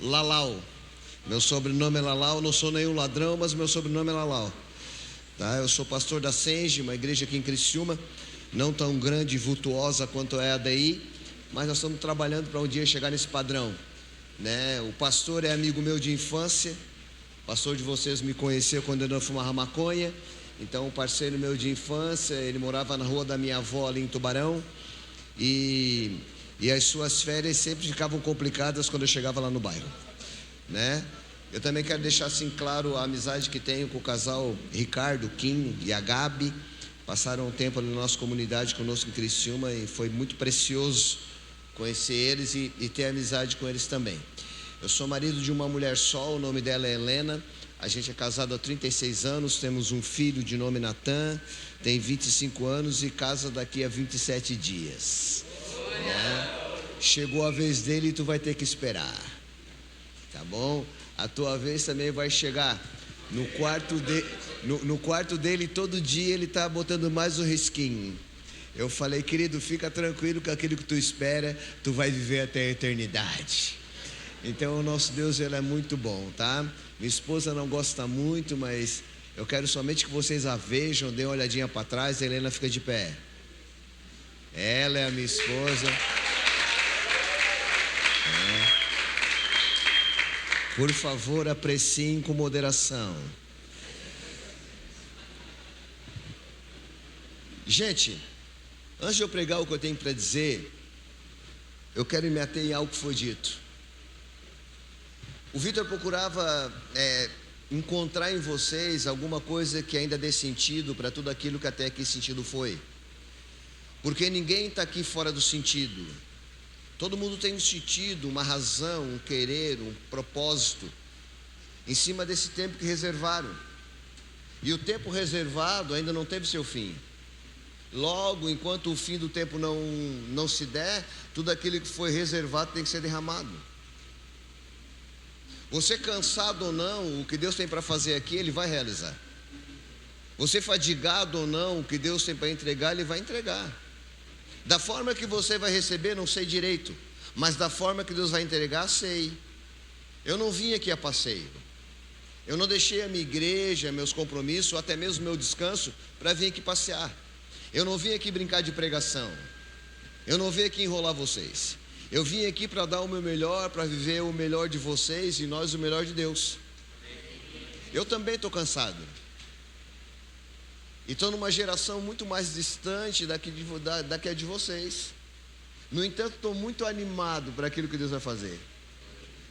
Lalau. Meu sobrenome é Lalau, não sou nenhum ladrão, mas meu sobrenome é Lalau. Tá? Eu sou pastor da Senge, uma igreja aqui em Criciúma, não tão grande e vultuosa quanto é a daí, mas nós estamos trabalhando para um dia chegar nesse padrão, né? O pastor é amigo meu de infância, o pastor de vocês me conheceu quando eu não fumava maconha, então um parceiro meu de infância, ele morava na rua da minha avó ali em Tubarão, e as suas férias sempre ficavam complicadas quando eu chegava lá no bairro, né? Eu também quero deixar assim claro a amizade que tenho com o casal Ricardo, Kim e a Gabi. Passaram um tempo na nossa comunidade conosco em Criciúma e foi muito precioso conhecer eles e ter amizade com eles também. Eu sou marido de uma mulher só, o nome dela é Helena. A gente é casado há 36 anos, temos um filho de nome Natan, tem 25 anos e casa daqui a 27 dias. Né? Chegou a vez dele e tu vai ter que esperar, tá bom? A tua vez também vai chegar. No quarto dele todo dia ele está botando mais um risquinho. Eu falei, querido, fica tranquilo que aquilo que tu espera, tu vai viver até a eternidade. Então o nosso Deus, ele é muito bom, tá? Minha esposa não gosta muito, mas eu quero somente que vocês a vejam, dêem uma olhadinha para trás. A Helena fica de pé. Ela é a minha esposa. Por favor, apreciem com moderação. Gente, antes de eu pregar o que eu tenho para dizer, eu quero me ater em algo que foi dito. O Vitor procurava encontrar em vocês alguma coisa que ainda dê sentido para tudo aquilo que até aqui sentido foi. Porque ninguém está aqui fora do sentido. Todo mundo tem um sentido, uma razão, um querer, um propósito, em cima desse tempo que reservaram. E o tempo reservado ainda não teve seu fim. Logo, enquanto o fim do tempo não se der, tudo aquilo que foi reservado tem que ser derramado. Você cansado ou não, o que Deus tem para fazer aqui, Ele vai realizar. Você fadigado ou não, o que Deus tem para entregar, Ele vai entregar. Da forma que você vai receber, não sei direito, mas da forma que Deus vai entregar, sei. Eu não vim aqui a passeio. Eu não deixei a minha igreja, meus compromissos, ou até mesmo meu descanso, para vir aqui passear. Eu não vim aqui brincar de pregação. Eu não vim aqui enrolar vocês. Eu vim aqui para dar o meu melhor, para viver o melhor de vocês e nós o melhor de Deus. Eu também estou cansado. E estou numa geração muito mais distante daqui a de vocês. No entanto, estou muito animado para aquilo que Deus vai fazer.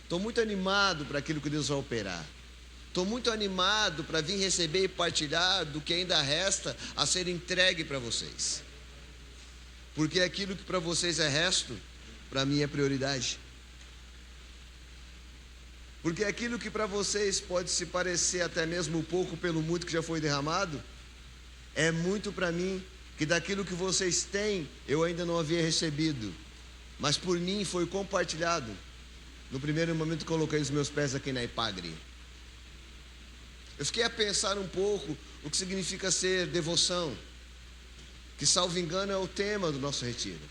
Estou muito animado para aquilo que Deus vai operar. Estou muito animado para vir receber e partilhar do que ainda resta a ser entregue para vocês. Porque aquilo que para vocês é resto, para mim é prioridade. Porque aquilo que para vocês pode se parecer até mesmo pouco pelo muito que já foi derramado, é muito para mim, que daquilo que vocês têm, eu ainda não havia recebido, mas por mim foi compartilhado. No primeiro momento coloquei os meus pés aqui na Ipagre. Eu fiquei a pensar um pouco o que significa ser devoção, que salvo engano é o tema do nosso retiro.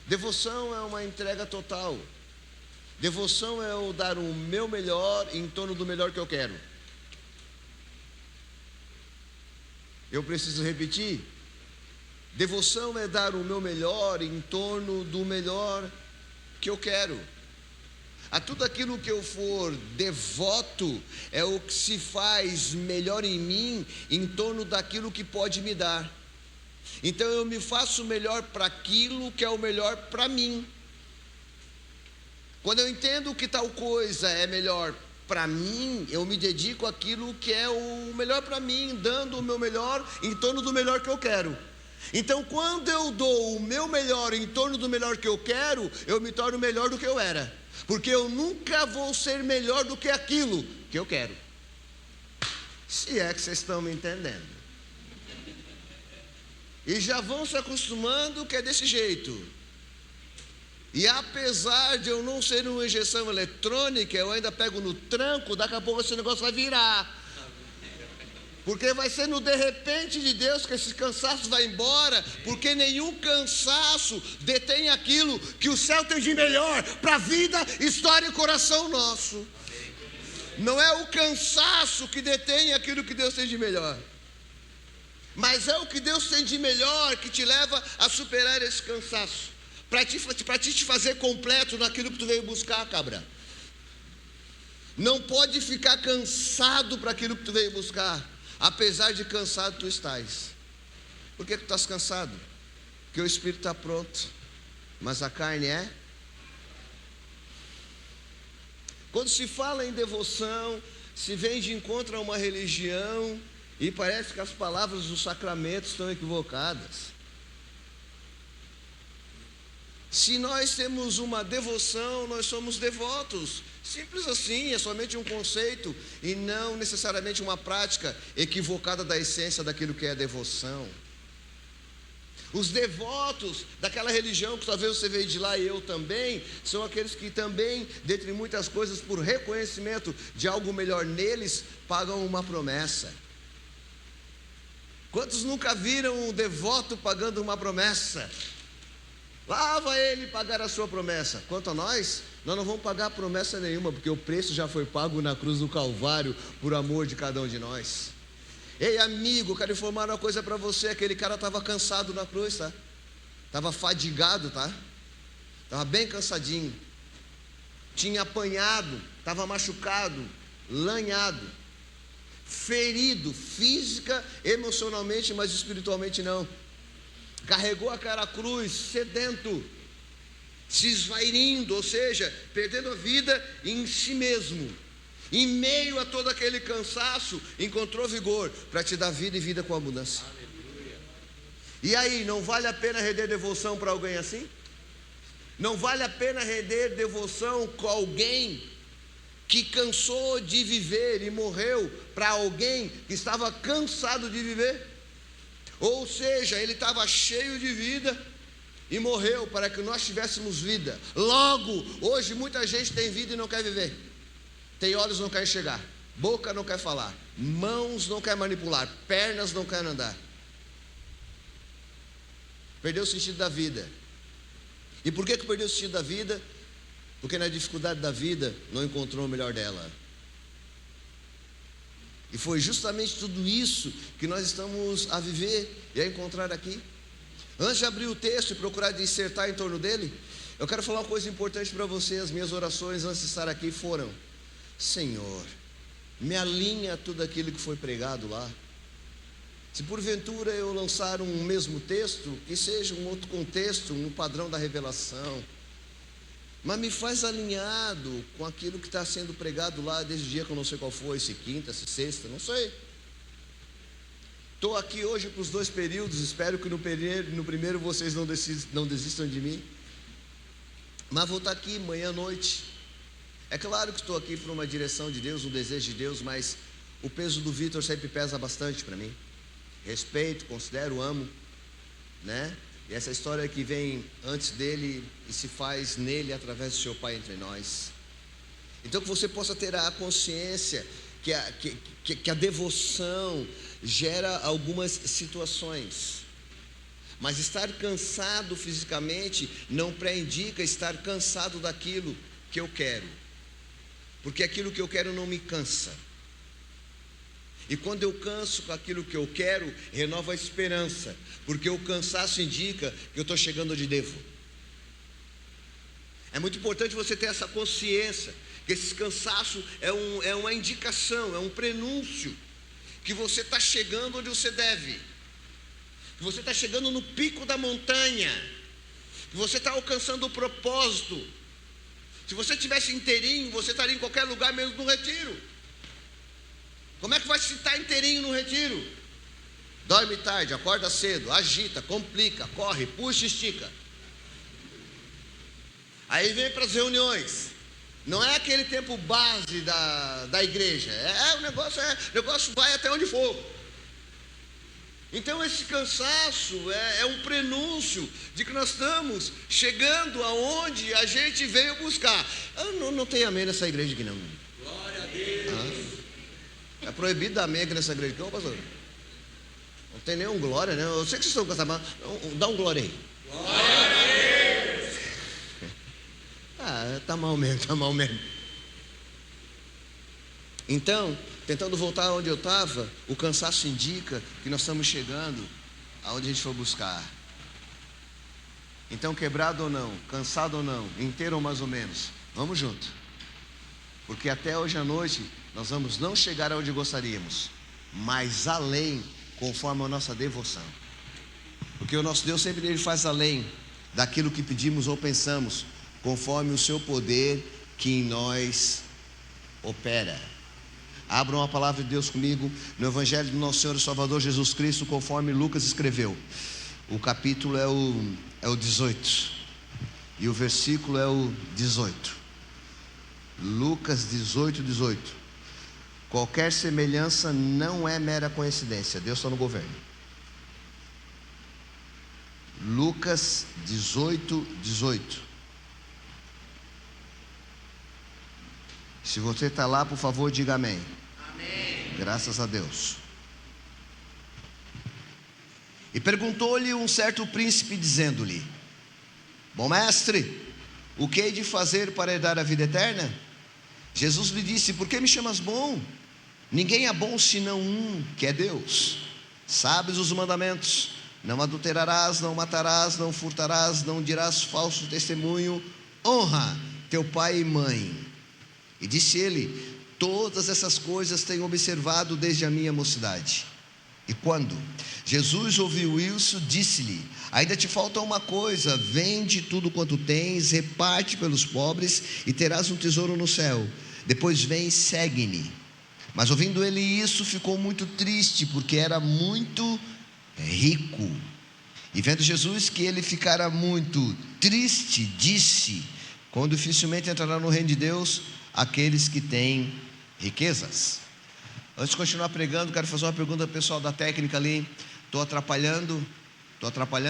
Devoção é uma entrega total. Devoção é o dar o meu melhor em torno do melhor que eu quero. Eu preciso repetir. Devoção é dar o meu melhor em torno do melhor que eu quero. A tudo aquilo que eu for devoto é o que se faz melhor em mim em torno daquilo que pode me dar. Então eu me faço melhor para aquilo que é o melhor para mim. Quando eu entendo que tal coisa é melhor para mim, eu me dedico àquilo que é o melhor para mim, dando o meu melhor em torno do melhor que eu quero. Então, quando eu dou o meu melhor em torno do melhor que eu quero, eu me torno melhor do que eu era, porque eu nunca vou ser melhor do que aquilo que eu quero. Se é que vocês estão me entendendo. E já vão se acostumando que é desse jeito. E apesar de eu não ser uma injeção eletrônica, eu ainda pego no tranco, daqui a pouco esse negócio vai virar. Porque vai ser no de repente de Deus que esse cansaço vai embora, porque nenhum cansaço detém aquilo que o céu tem de melhor para a vida, história e coração nosso. Não é o cansaço que detém aquilo que Deus tem de melhor, mas é o que Deus tem de melhor que te leva a superar esse cansaço, para te fazer completo naquilo que tu veio buscar, cabra. Não pode ficar cansado para aquilo que tu veio buscar. Apesar de cansado tu estás. Por que tu estás cansado? Porque o espírito está pronto, mas a carne é. Quando se fala em devoção, se vem de encontro a uma religião, e parece que as palavras dos sacramentos estão equivocadas. Se nós temos uma devoção, nós somos devotos. Simples assim, é somente um conceito e não necessariamente uma prática equivocada da essência daquilo que é devoção. Os devotos daquela religião que talvez você veio de lá e eu também, são aqueles que também, dentre muitas coisas, por reconhecimento de algo melhor neles, pagam uma promessa. Quantos nunca viram um devoto pagando uma promessa? Lá vai ele pagar a sua promessa. Quanto a nós não vamos pagar promessa nenhuma, porque o preço já foi pago na cruz do Calvário, por amor de cada um de nós. Ei amigo, quero informar uma coisa para você. Aquele cara estava cansado na cruz, tá? Estava fadigado, tá? Estava bem cansadinho. Tinha apanhado, estava machucado, lanhado, ferido, física, emocionalmente, mas espiritualmente não. Carregou aquela cruz sedento, se esvairindo, ou seja, perdendo a vida em si mesmo. Em meio a todo aquele cansaço, encontrou vigor para te dar vida e vida com abundância. Aleluia. E aí, não vale a pena render devoção para alguém assim? Não vale a pena render devoção com alguém que cansou de viver e morreu para alguém que estava cansado de viver? Ou seja, ele estava cheio de vida e morreu para que nós tivéssemos vida. Logo, hoje muita gente tem vida e não quer viver. Tem olhos e não quer enxergar, boca não quer falar, mãos não quer manipular, pernas não quer andar. Perdeu o sentido da vida. E por que perdeu o sentido da vida? Porque na dificuldade da vida não encontrou o melhor dela. E foi justamente tudo isso que nós estamos a viver e a encontrar aqui. Antes de abrir o texto e procurar dissertar em torno dele, eu quero falar uma coisa importante para você. As minhas orações antes de estar aqui foram: Senhor, me alinha tudo aquilo que foi pregado lá. Se porventura eu lançar um mesmo texto, que seja um outro contexto, um padrão da revelação, mas me faz alinhado com aquilo que está sendo pregado lá desde o dia que eu não sei qual foi, se quinta, se sexta, não sei. Estou aqui hoje para os 2 períodos, espero que no primeiro vocês não desistam de mim. Mas vou estar aqui manhã à noite. É claro que estou aqui por uma direção de Deus, um desejo de Deus, mas o peso do Vitor sempre pesa bastante para mim. Respeito, considero, amo, né? E essa história que vem antes dele e se faz nele através do seu Pai entre nós. Então que você possa ter a consciência que a devoção gera algumas situações. Mas estar cansado fisicamente não pré-indica estar cansado daquilo que eu quero. Porque aquilo que eu quero não me cansa. E quando eu canso com aquilo que eu quero, renova a esperança, porque o cansaço indica que eu estou chegando onde devo. É muito importante você ter essa consciência, que esse cansaço é uma indicação, é um prenúncio, que você está chegando onde você deve, que você está chegando no pico da montanha, que você está alcançando o propósito. Se você estivesse inteirinho, você estaria em qualquer lugar, menos no retiro. Como é que vai se estar inteirinho no retiro? Dorme tarde, acorda cedo, agita, complica, corre, puxa, estica. Aí vem para as reuniões. Não é aquele tempo base da igreja. O negócio vai até onde for. Então esse cansaço é um prenúncio de que nós estamos chegando aonde a gente veio buscar. Não tem amém nessa igreja aqui não. Glória a Deus. É proibido dar amém aqui nessa igreja. Ô, pastor, não tem nenhum glória, né? Eu sei que vocês estão com essa mão. Dá um glória aí. Glória a Deus! Tá mal mesmo. Então, tentando voltar onde eu estava, o cansaço indica que nós estamos chegando aonde a gente for buscar. Então, quebrado ou não, cansado ou não, inteiro ou mais ou menos, vamos junto. Porque até hoje à noite nós vamos não chegar aonde gostaríamos, mas além, conforme a nossa devoção. Porque o nosso Deus sempre ele faz além daquilo que pedimos ou pensamos, conforme o seu poder que em nós opera. Abram a palavra de Deus comigo no Evangelho do nosso Senhor e Salvador Jesus Cristo, conforme Lucas escreveu. O capítulo é o 18 e o versículo é o 18. Lucas 18. Qualquer semelhança não é mera coincidência, Deus está no governo. Lucas 18. Se você está lá, por favor, diga amém. Amém. Graças a Deus. E perguntou-lhe um certo príncipe, dizendo-lhe: Bom mestre, o que hei de fazer para herdar a vida eterna? Jesus lhe disse: Por que me chamas bom? Ninguém é bom senão um, que é Deus. Sabes os mandamentos: não adulterarás, não matarás, não furtarás, não dirás falso testemunho, honra teu pai e mãe. E disse ele: Todas essas coisas tenho observado desde a minha mocidade. E quando Jesus ouviu isso, disse-lhe: Ainda te falta uma coisa, vende tudo quanto tens, reparte pelos pobres e terás um tesouro no céu. Depois vem e segue-me. Mas ouvindo ele isso, ficou muito triste, porque era muito rico. E vendo Jesus que ele ficara muito triste, disse: Quão dificilmente entrará no reino de Deus aqueles que têm riquezas. Antes de continuar pregando, quero fazer uma pergunta ao pessoal da técnica ali. Estou atrapalhando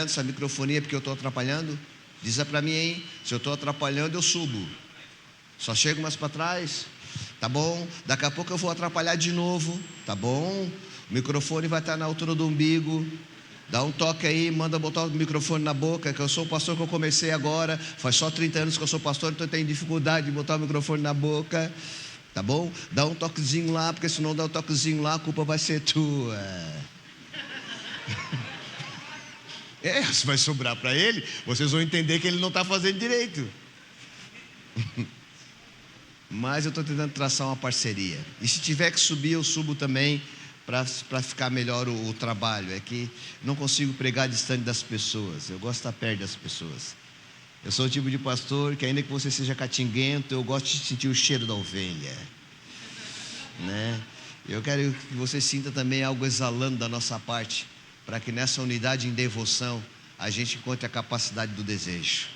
essa microfonia porque eu estou atrapalhando? Diz para mim aí, se eu estou atrapalhando eu subo. Só chego mais para trás, tá bom? Daqui a pouco eu vou atrapalhar de novo, tá bom? O microfone vai estar na altura do umbigo. Dá um toque aí, manda botar o microfone na boca, que eu sou o pastor que eu comecei agora, faz só 30 anos que eu sou pastor, então eu tenho dificuldade de botar o microfone na boca, tá bom? Dá um toquezinho lá, porque se não dar um toquezinho lá, a culpa vai ser tua. Se vai sobrar para ele, vocês vão entender que ele não está fazendo direito. Mas eu estou tentando traçar uma parceria, e se tiver que subir, eu subo também, para ficar melhor o trabalho. É que não consigo pregar distante das pessoas, eu gosto de estar perto das pessoas. Eu sou o tipo de pastor que, ainda que você seja catinguento, eu gosto de sentir o cheiro da ovelha, né? Eu quero que você sinta também algo exalando da nossa parte, para que nessa unidade em devoção a gente encontre a capacidade do desejo.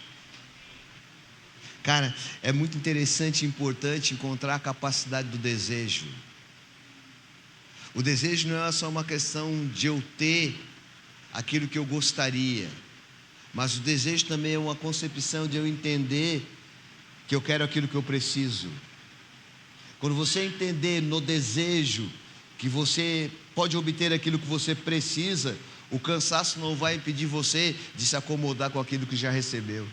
Cara, é muito interessante e importante encontrar a capacidade do desejo. O desejo não é só uma questão de eu ter aquilo que eu gostaria, mas o desejo também é uma concepção de eu entender que eu quero aquilo que eu preciso. Quando você entender no desejo que você pode obter aquilo que você precisa, o cansaço não vai impedir você de se acomodar com aquilo que já recebeu.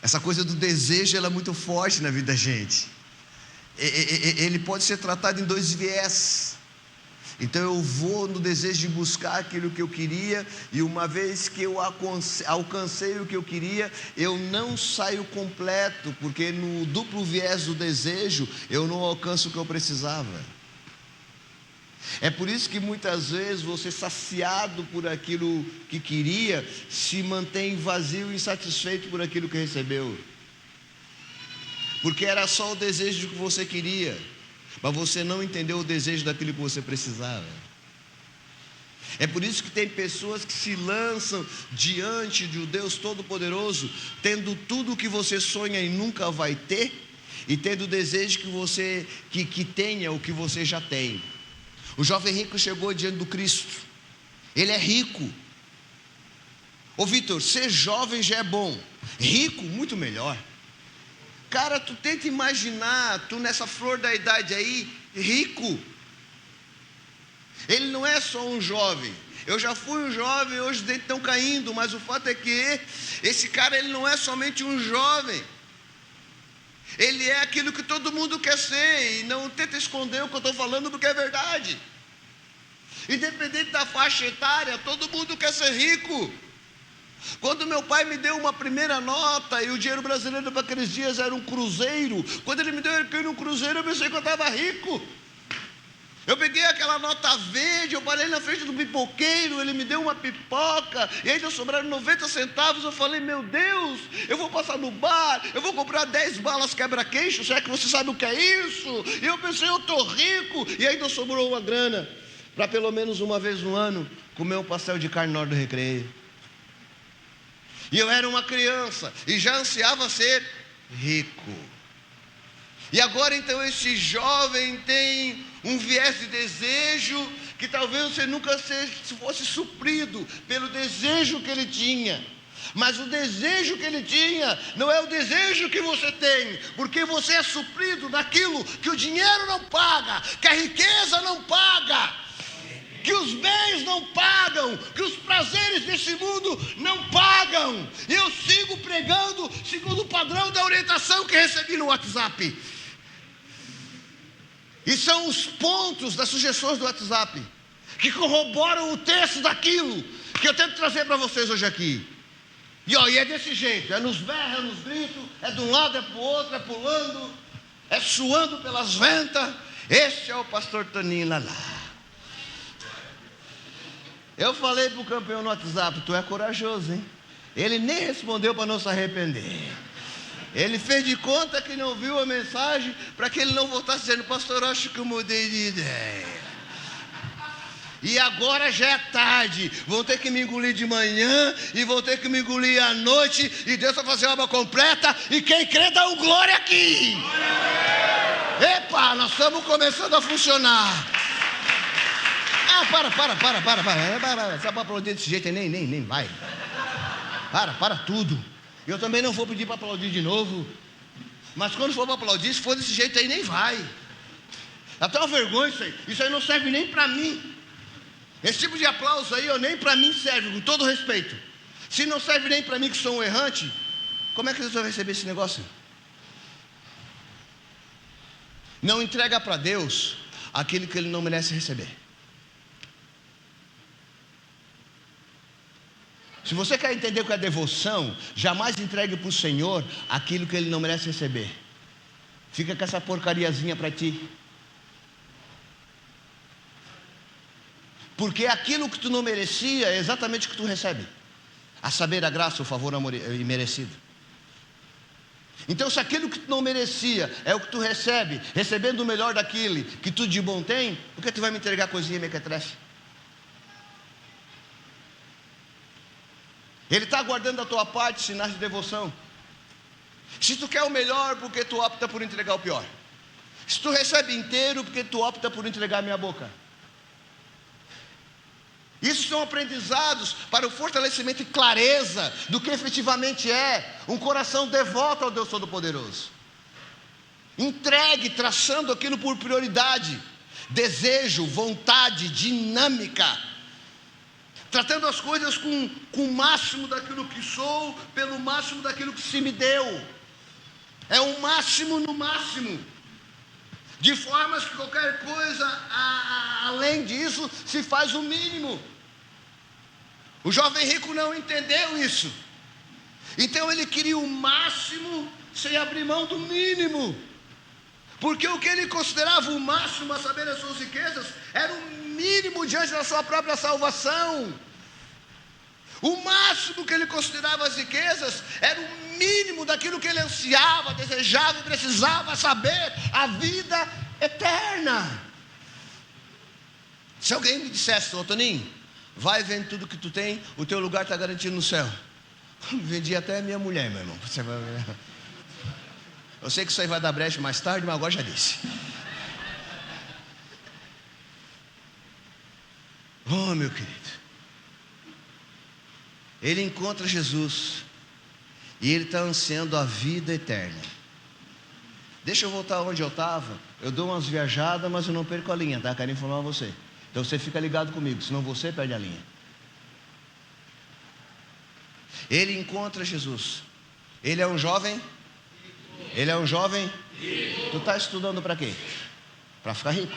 Essa coisa do desejo, ela é muito forte na vida da gente. Ele pode ser tratado em dois viés. Então eu vou no desejo de buscar aquilo que eu queria, e uma vez que eu alcancei o que eu queria, eu não saio completo, porque no duplo viés do desejo eu não alcanço o que eu precisava. É por isso que muitas vezes você, saciado por aquilo que queria, se mantém vazio e insatisfeito por aquilo que recebeu, porque era só o desejo que você queria, mas você não entendeu o desejo daquilo que você precisava. É por isso que tem pessoas que se lançam diante de um Deus Todo-Poderoso, tendo tudo o que você sonha e nunca vai ter, e tendo o desejo que você que tenha o que você já tem. O jovem rico chegou diante do Cristo. Ele é rico. Ô Vitor, ser jovem já é bom, rico muito melhor. Cara, tu tenta imaginar, tu nessa flor da idade aí, rico. Ele não é só um jovem. Eu já fui um jovem, hoje os dentes estão caindo, mas o fato é que esse cara, ele não é somente um jovem. Ele é aquilo que todo mundo quer ser, e não tenta esconder o que eu estou falando, porque é verdade. Independente da faixa etária, todo mundo quer ser rico. Quando meu pai me deu uma primeira nota, e o dinheiro brasileiro para aqueles dias era um cruzeiro, quando ele me deu um cruzeiro, eu pensei que eu estava rico. Eu peguei aquela nota verde, eu parei na frente do pipoqueiro, ele me deu uma pipoca, e ainda sobraram 90 centavos, eu falei, meu Deus, eu vou passar no bar, eu vou comprar 10 balas quebra-queixo, será que você sabe o que é isso? E eu pensei, eu estou rico, e ainda sobrou uma grana, para pelo menos uma vez no ano, comer um pastel de carne na hora do recreio. E eu era uma criança, e já ansiava ser rico. E agora então esse jovem tem um viés de desejo que talvez você nunca fosse suprido pelo desejo que ele tinha. Mas o desejo que ele tinha não é o desejo que você tem, porque você é suprido daquilo que o dinheiro não paga, que a riqueza não paga, que os bens não pagam, que os prazeres desse mundo não pagam. E eu sigo pregando segundo o padrão da orientação que recebi no WhatsApp. E são os pontos das sugestões do WhatsApp que corroboram o texto daquilo que eu tento trazer para vocês hoje aqui. E é desse jeito, é nos berros, é nos gritos, é de um lado, é para o outro, é pulando, é suando pelas ventas. Esse é o pastor Toninho Lalá. Eu falei para o campeão no WhatsApp, tu é corajoso, hein? Ele nem respondeu para não se arrepender. Ele fez de conta que não viu a mensagem, para que ele não voltasse dizendo, pastor, acho que eu mudei de ideia. E agora já é tarde, vão ter que me engolir de manhã, e vão ter que me engolir à noite, e Deus vai fazer a obra completa, e quem crê dá um glória aqui. Epa, nós estamos começando a funcionar. Para. Só para aplaudir desse jeito, nem vai. Para tudo. Eu também não vou pedir para aplaudir de novo. Mas quando for para aplaudir, se for desse jeito aí, nem vai. Até uma vergonha isso aí. Isso aí não serve nem para mim. Esse tipo de aplauso aí, nem para mim serve, com todo respeito. Se não serve nem para mim que sou um errante, como é que Deus vai receber esse negócio? Não entrega para Deus aquilo que Ele não merece receber. Se você quer entender o que é devoção, jamais entregue para o Senhor aquilo que Ele não merece receber. Fica com essa porcariazinha para ti. Porque aquilo que tu não merecia é exatamente o que tu recebe. A saber, a graça, o favor imerecido. Então, se aquilo que tu não merecia é o que tu recebe, recebendo o melhor daquilo que tu de bom tem, por que tu vai me entregar coisinha mequetrefe? Ele está aguardando da tua parte sinais de devoção. Se tu quer o melhor, porque tu opta por entregar o pior. Se tu recebe inteiro, porque tu opta por entregar a minha boca. Isso são aprendizados para o fortalecimento e clareza do que efetivamente é um coração devoto ao Deus Todo-Poderoso. Entregue, traçando aquilo por prioridade, desejo, vontade, dinâmica. Tratando as coisas com o máximo daquilo que sou, pelo máximo daquilo que se me deu. É o máximo no máximo. De formas que qualquer coisa além disso se faz o mínimo. O jovem rico não entendeu isso. Então ele queria o máximo sem abrir mão do mínimo. Porque o que ele considerava o máximo, a saber, as suas riquezas, era o mínimo diante da sua própria salvação. O máximo que ele considerava as riquezas era o mínimo daquilo que ele ansiava, desejava e precisava saber, a vida eterna. Se alguém me dissesse, ô Toninho, vai vendo tudo que tu tem, o teu lugar está garantido no céu. Vendi até a minha mulher, meu irmão. Você vai ver. Eu sei que isso aí vai dar brecha mais tarde, mas agora já disse. Oh, meu querido. Ele encontra Jesus. E ele está ansiando a vida eterna. Deixa eu voltar onde eu estava. Eu dou umas viajadas, mas eu não perco a linha, tá? Quero informar você. Então você fica ligado comigo, senão você perde a linha. Ele encontra Jesus. Ele é um jovem? Ele é um jovem? Tu está estudando para quê? Para ficar rico.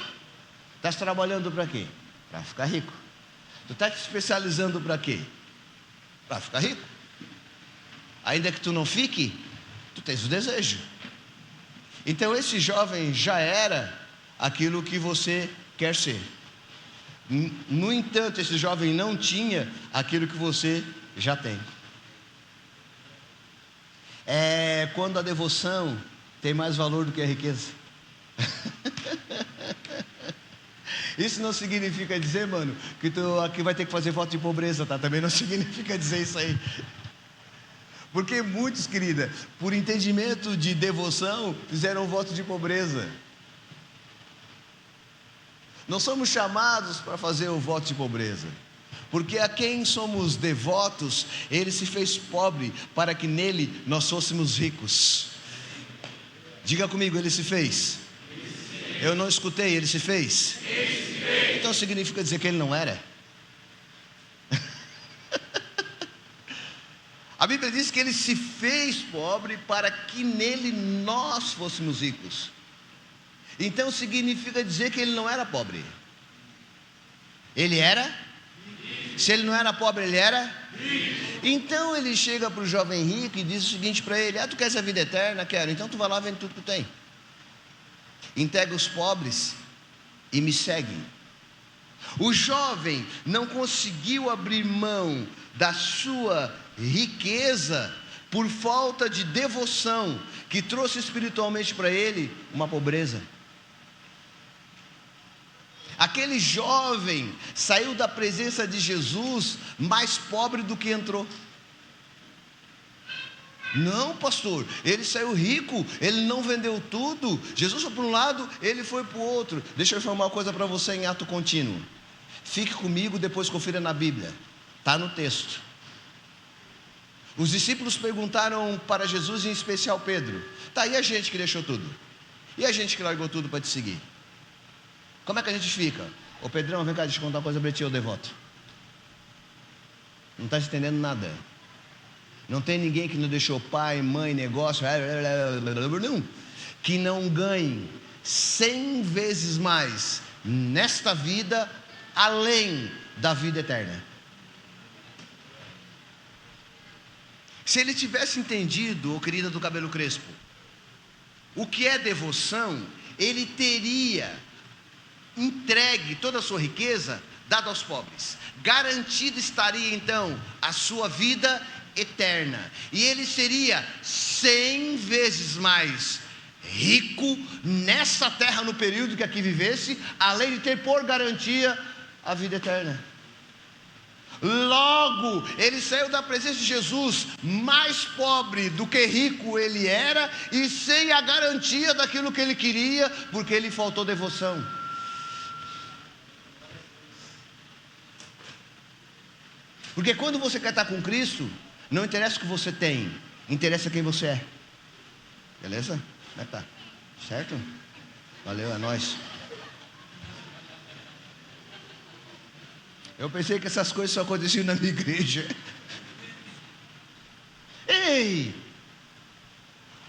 Estás trabalhando para quê? Para ficar rico. Tu está te especializando para quê? Para ficar rico. Ainda que tu não fique, tu tens o desejo. Então esse jovem já era aquilo que você quer ser. No entanto, esse jovem não tinha aquilo que você já tem. É quando a devoção tem mais valor do que a riqueza. Isso não significa dizer, mano, que tu aqui vai ter que fazer voto de pobreza, tá? Também não significa dizer isso aí. Porque muitos, querida, por entendimento de devoção, fizeram voto de pobreza. Nós somos chamados para fazer o voto de pobreza. Porque a quem somos devotos, Ele se fez pobre para que nele nós fôssemos ricos. Diga comigo, Ele se fez. Eu não escutei, Ele se fez. Então significa dizer que Ele não era. A Bíblia diz que Ele se fez pobre para que nele nós fôssemos ricos. Então significa dizer que Ele não era pobre. Ele era? Se Ele não era pobre, Ele era? Então Ele chega para o jovem rico e diz o seguinte para ele: tu queres a vida eterna? Quero. Então tu vai lá, vende tudo que tu tem, entrega os pobres e me segue. O jovem não conseguiu abrir mão da sua riqueza por falta de devoção, que trouxe espiritualmente para ele uma pobreza. Aquele jovem saiu da presença de Jesus mais pobre do que entrou. Não, pastor, ele saiu rico, ele não vendeu tudo. Jesus foi para um lado, ele foi para o outro. Deixa eu informar uma coisa para você em ato contínuo. Fique comigo, depois confira na Bíblia. Está no texto. Os discípulos perguntaram para Jesus, em especial Pedro: tá, e a gente que deixou tudo? E a gente que largou tudo para te seguir? Como é que a gente fica? Ô Pedrão, vem cá, deixa eu contar uma coisa para ti, ô devoto. Não está entendendo nada. Não tem ninguém que não deixou pai, mãe, negócio, não, que não ganhe 100 vezes mais nesta vida, além da vida eterna. Se ele tivesse entendido, ô querida do cabelo crespo, o que é devoção, ele teria entregue toda a sua riqueza, dado aos pobres. Garantido estaria então a sua vida eterna, e ele seria 100 vezes mais rico nessa terra, no período que aqui vivesse, além de ter por garantia a vida eterna. Logo, ele saiu da presença de Jesus mais pobre do que rico ele era, e sem a garantia daquilo que ele queria, porque ele faltou devoção. Porque quando você quer estar com Cristo, não interessa o que você tem, interessa quem você é. Beleza? Como é que tá? Certo? Valeu, é nóis. Eu pensei que essas coisas só aconteciam na minha igreja. Ei!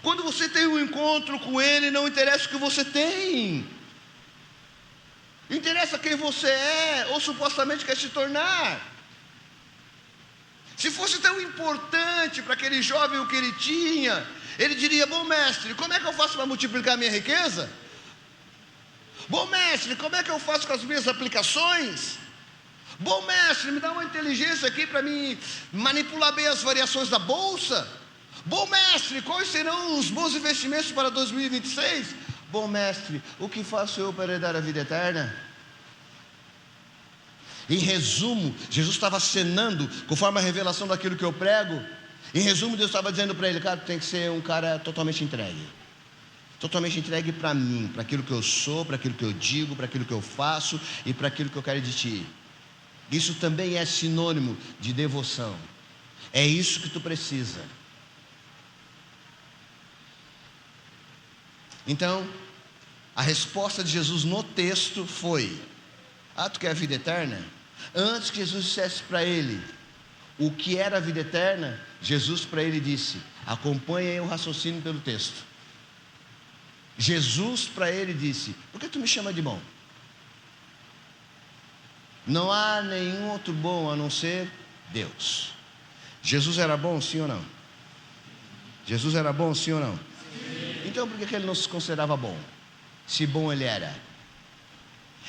Quando você tem um encontro com Ele, não interessa o que você tem, interessa quem você é, ou supostamente quer se tornar. Se fosse tão importante para aquele jovem o que ele tinha, ele diria: bom mestre, como é que eu faço para multiplicar a minha riqueza? Bom mestre, como é que eu faço com as minhas aplicações? Bom mestre, me dá uma inteligência aqui para mim manipular bem as variações da bolsa. Bom mestre, quais serão os bons investimentos para 2026? Bom mestre, o que faço eu para herdar a vida eterna? Em resumo, Jesus estava acenando conforme a revelação daquilo que eu prego. Em resumo, Deus estava dizendo para ele: cara, tu tem que ser um cara totalmente entregue. Totalmente entregue para mim, para aquilo que eu sou, para aquilo que eu digo, para aquilo que eu faço e para aquilo que eu quero de ti. Isso também é sinônimo de devoção. É isso que tu precisa. Então, a resposta de Jesus no texto foi: tu quer a vida eterna? Antes que Jesus dissesse para ele o que era a vida eterna, Jesus para ele disse: acompanhe aí o raciocínio pelo texto. Jesus para ele disse: por que tu me chama de bom? Não há nenhum outro bom a não ser Deus. Jesus era bom, sim ou não? Jesus era bom, sim ou não? Sim. Então por que ele não se considerava bom? Se bom ele era.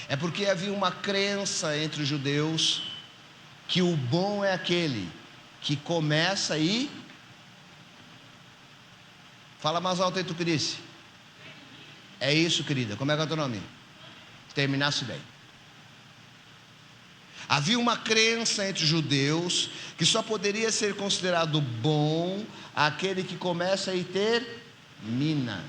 É porque havia uma crença entre os judeus que o bom é aquele que começa e... Fala mais alto aí, tu que disse. É isso, querida. Como é que é o teu nome? Terminasse bem. Havia uma crença entre os judeus que só poderia ser considerado bom aquele que começa e termina.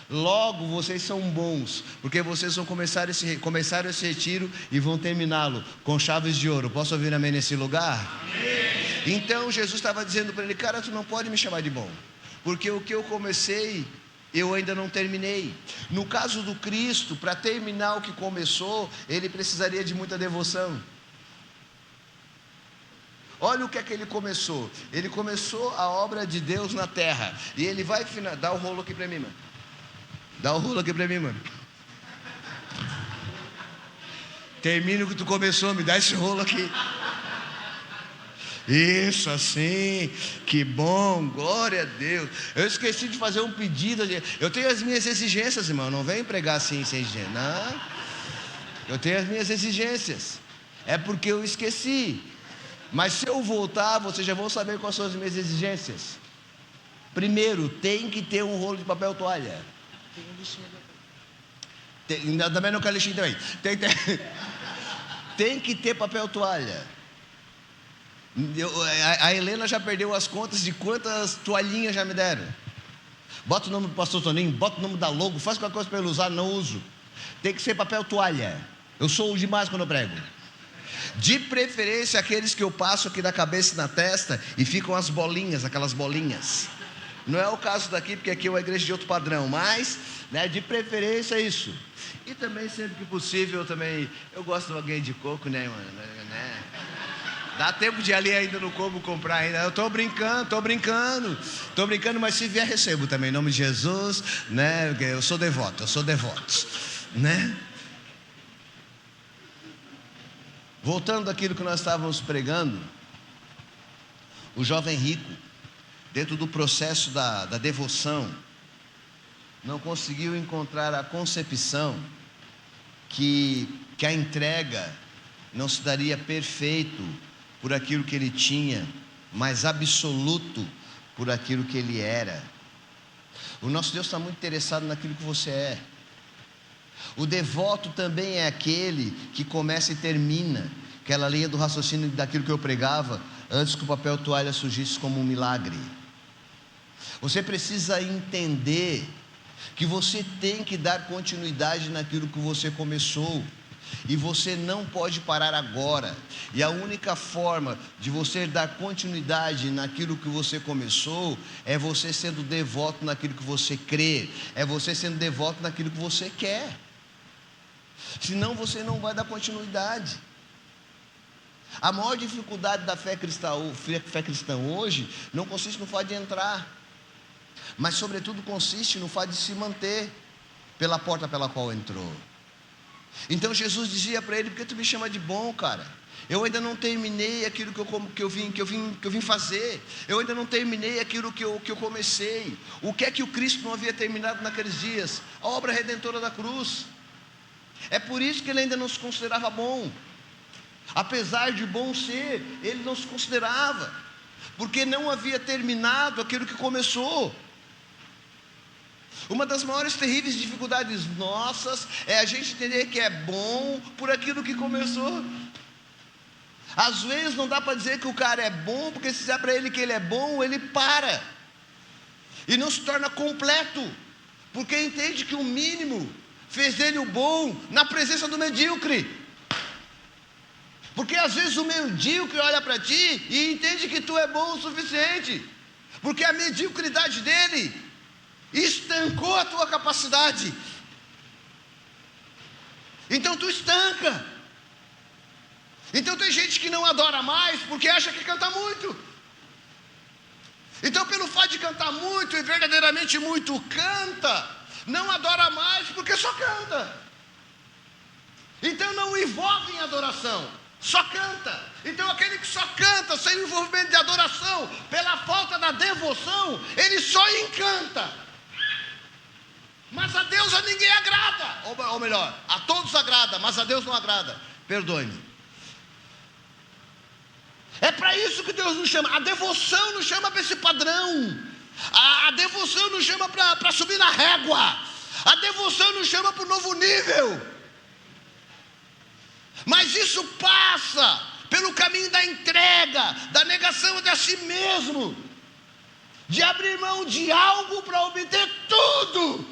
Logo, vocês são bons, porque vocês vão começaram esse retiro e vão terminá-lo com chaves de ouro. Posso ouvir amém nesse lugar? Amém. Então Jesus estava dizendo para ele: cara, tu não pode me chamar de bom, porque o que eu comecei, eu ainda não terminei. No caso do Cristo, para terminar o que começou, ele precisaria de muita devoção. Olha o que é que ele começou. Ele começou a obra de Deus na terra, e ele vai dá o rolo aqui para mim, mano. Dá o rolo aqui para mim, mano. Termina o que tu começou, me dá esse rolo aqui. Isso, assim, que bom, glória a Deus. Eu esqueci de fazer um pedido. Eu tenho as minhas exigências, irmão. Não vem pregar assim sem exigência. Não. Eu tenho as minhas exigências. É porque eu esqueci. Mas se eu voltar, vocês já vão saber quais são as minhas exigências. Primeiro, tem que ter um rolo de papel toalha. Tem um lixinho. Também não quero lixinho também. Tem que ter papel toalha. A Helena já perdeu as contas de quantas toalhinhas já me deram. Bota o nome do pastor Toninho, bota o nome da logo, faz qualquer coisa para ele usar, não uso. Tem que ser papel toalha. Eu sou demais quando eu prego. De preferência aqueles que eu passo aqui na cabeça e na testa e ficam as bolinhas, aquelas bolinhas. Não é o caso daqui, porque aqui é uma igreja de outro padrão, mas, né, de preferência isso. E também, sempre que possível, eu gosto de alguém de coco, né, mano? Né? Dá tempo de ir ali ainda no Combo comprar ainda. Eu tô brincando, mas se vier recebo também, em nome de Jesus, né? Eu sou devoto, né? Voltando àquilo que nós estávamos pregando, o jovem rico, dentro do processo da devoção, não conseguiu encontrar a concepção que a entrega não se daria perfeito por aquilo que ele tinha, mas absoluto por aquilo que ele era. O nosso Deus está muito interessado naquilo que você é. O devoto também é aquele que começa e termina, aquela linha do raciocínio daquilo que eu pregava, antes que o papel toalha surgisse como um milagre. Você precisa entender que você tem que dar continuidade naquilo que você começou, e você não pode parar agora. E a única forma de você dar continuidade naquilo que você começou é você sendo devoto naquilo que você crê, é você sendo devoto naquilo que você quer. Senão você não vai dar continuidade. A maior dificuldade da fé cristã hoje não consiste no fato de entrar, mas sobretudo consiste no fato de se manter pela porta pela qual entrou. Então Jesus dizia para ele: por que tu me chama de bom, cara? Eu ainda não terminei aquilo que eu vim fazer. Eu ainda não terminei aquilo que eu comecei. O que é que o Cristo não havia terminado naqueles dias? A obra redentora da cruz. É por isso que ele ainda não se considerava bom. Apesar de bom ser, ele não se considerava, porque não havia terminado aquilo que começou. Uma das maiores terríveis dificuldades nossas é a gente entender que é bom por aquilo que começou. Às vezes não dá para dizer que o cara é bom, porque se disser para ele que ele é bom, ele para e não se torna completo, porque entende que o mínimo fez dele o bom na presença do medíocre. Porque às vezes o medíocre olha para ti e entende que tu é bom o suficiente, porque a mediocridade dele estancou a tua capacidade. Então tu estanca. Então tem gente que não adora mais porque acha que canta muito. Então, pelo fato de cantar muito e verdadeiramente muito canta, não adora mais porque só canta. Então não envolve em adoração, só canta. Então aquele que só canta sem envolvimento de adoração, pela falta da devoção, ele só encanta. Mas a Deus a ninguém agrada. Ou melhor, a todos agrada, mas a Deus não agrada. Perdoe-me. É para isso que Deus nos chama. A devoção nos chama para esse padrão. A devoção nos chama para subir na régua. A devoção nos chama para o novo nível. Mas isso passa pelo caminho da entrega, da negação de si mesmo, de abrir mão de algo para obter tudo.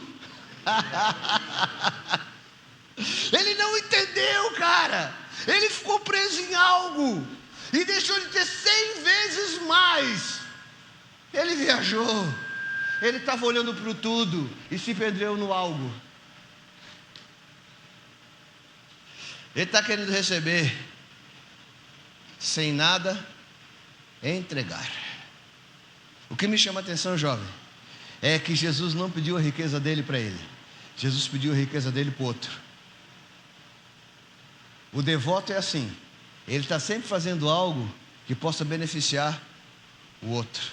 Ele não entendeu, cara. Ele ficou preso em algo e deixou de ter 100 vezes mais. Ele viajou. Ele estava olhando para o tudo e se perdeu no algo. Ele está querendo receber sem nada entregar. O que me chama a atenção, jovem, é que Jesus não pediu a riqueza dele para ele. Jesus pediu a riqueza dele para o outro. O devoto é assim. Ele está sempre fazendo algo que possa beneficiar o outro.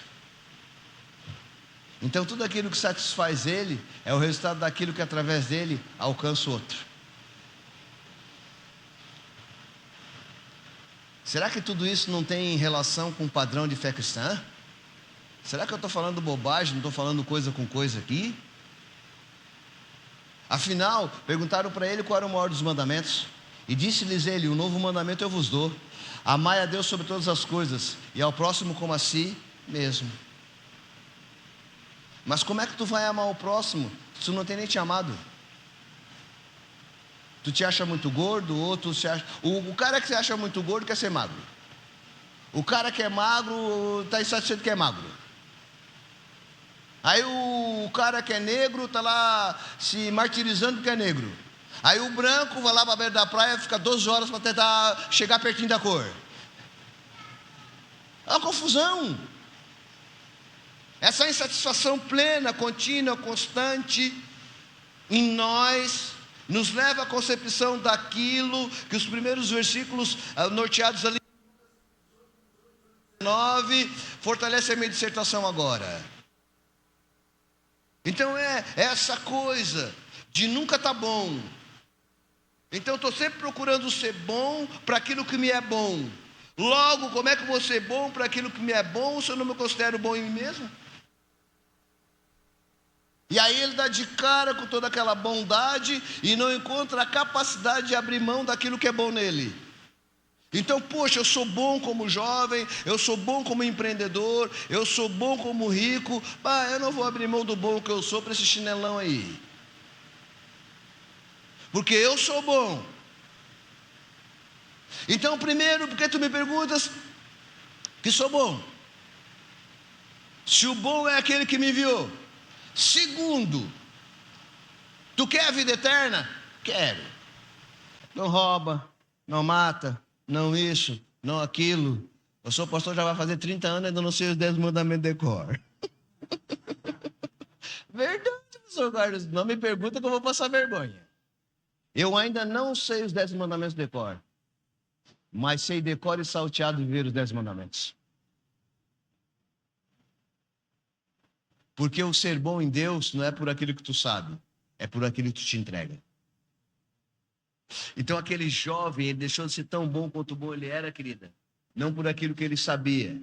Então tudo aquilo que satisfaz ele é o resultado daquilo que através dele alcança o outro. Será que tudo isso não tem relação com o padrão de fé cristã? Será que eu estou falando bobagem, não estou falando coisa com coisa aqui? Afinal, perguntaram para ele qual era o maior dos mandamentos. E disse-lhes ele: um novo mandamento eu vos dou. Amai a Deus sobre todas as coisas, e ao próximo como a si mesmo. Mas como é que tu vai amar o próximo se tu não tem nem te amado? Tu te acha muito gordo, ou tu se acha... O cara que se acha muito gordo quer ser magro. O cara que é magro está insatisfeito que é magro. Aí o cara que é negro está lá se martirizando porque é negro. Aí o branco vai lá para a beira da praia e fica 12 horas para tentar chegar pertinho da cor. É uma confusão. Essa insatisfação plena, contínua, constante em nós nos leva à concepção daquilo que os primeiros versículos norteados ali 9 fortalece a minha dissertação agora. Então é essa coisa de nunca estar bom. Então eu estou sempre procurando ser bom para aquilo que me é bom. Logo, como é que eu vou ser bom para aquilo que me é bom se eu não me considero bom em mim mesmo? E aí ele dá de cara com toda aquela bondade e não encontra a capacidade de abrir mão daquilo que é bom nele. Então, poxa, eu sou bom como jovem, eu sou bom como empreendedor, eu sou bom como rico, eu não vou abrir mão do bom que eu sou para esse chinelão aí. Porque eu sou bom. Então, primeiro, porque tu me perguntas que sou bom? Se o bom é aquele que me enviou. Segundo, tu quer a vida eterna? Quero. Não rouba, não mata, não isso, não aquilo. Eu sou pastor, já vai fazer 30 anos e ainda não sei os 10 mandamentos de cor. Verdade, professor Carlos. Não me pergunta que eu vou passar vergonha. Eu ainda não sei os 10 mandamentos de cor, mas sei de cor e salteado viver os 10 mandamentos. Porque o ser bom em Deus não é por aquilo que tu sabe, é por aquilo que tu te entrega. Então aquele jovem, ele deixou de ser tão bom quanto bom ele era, querida. Não por aquilo que ele sabia,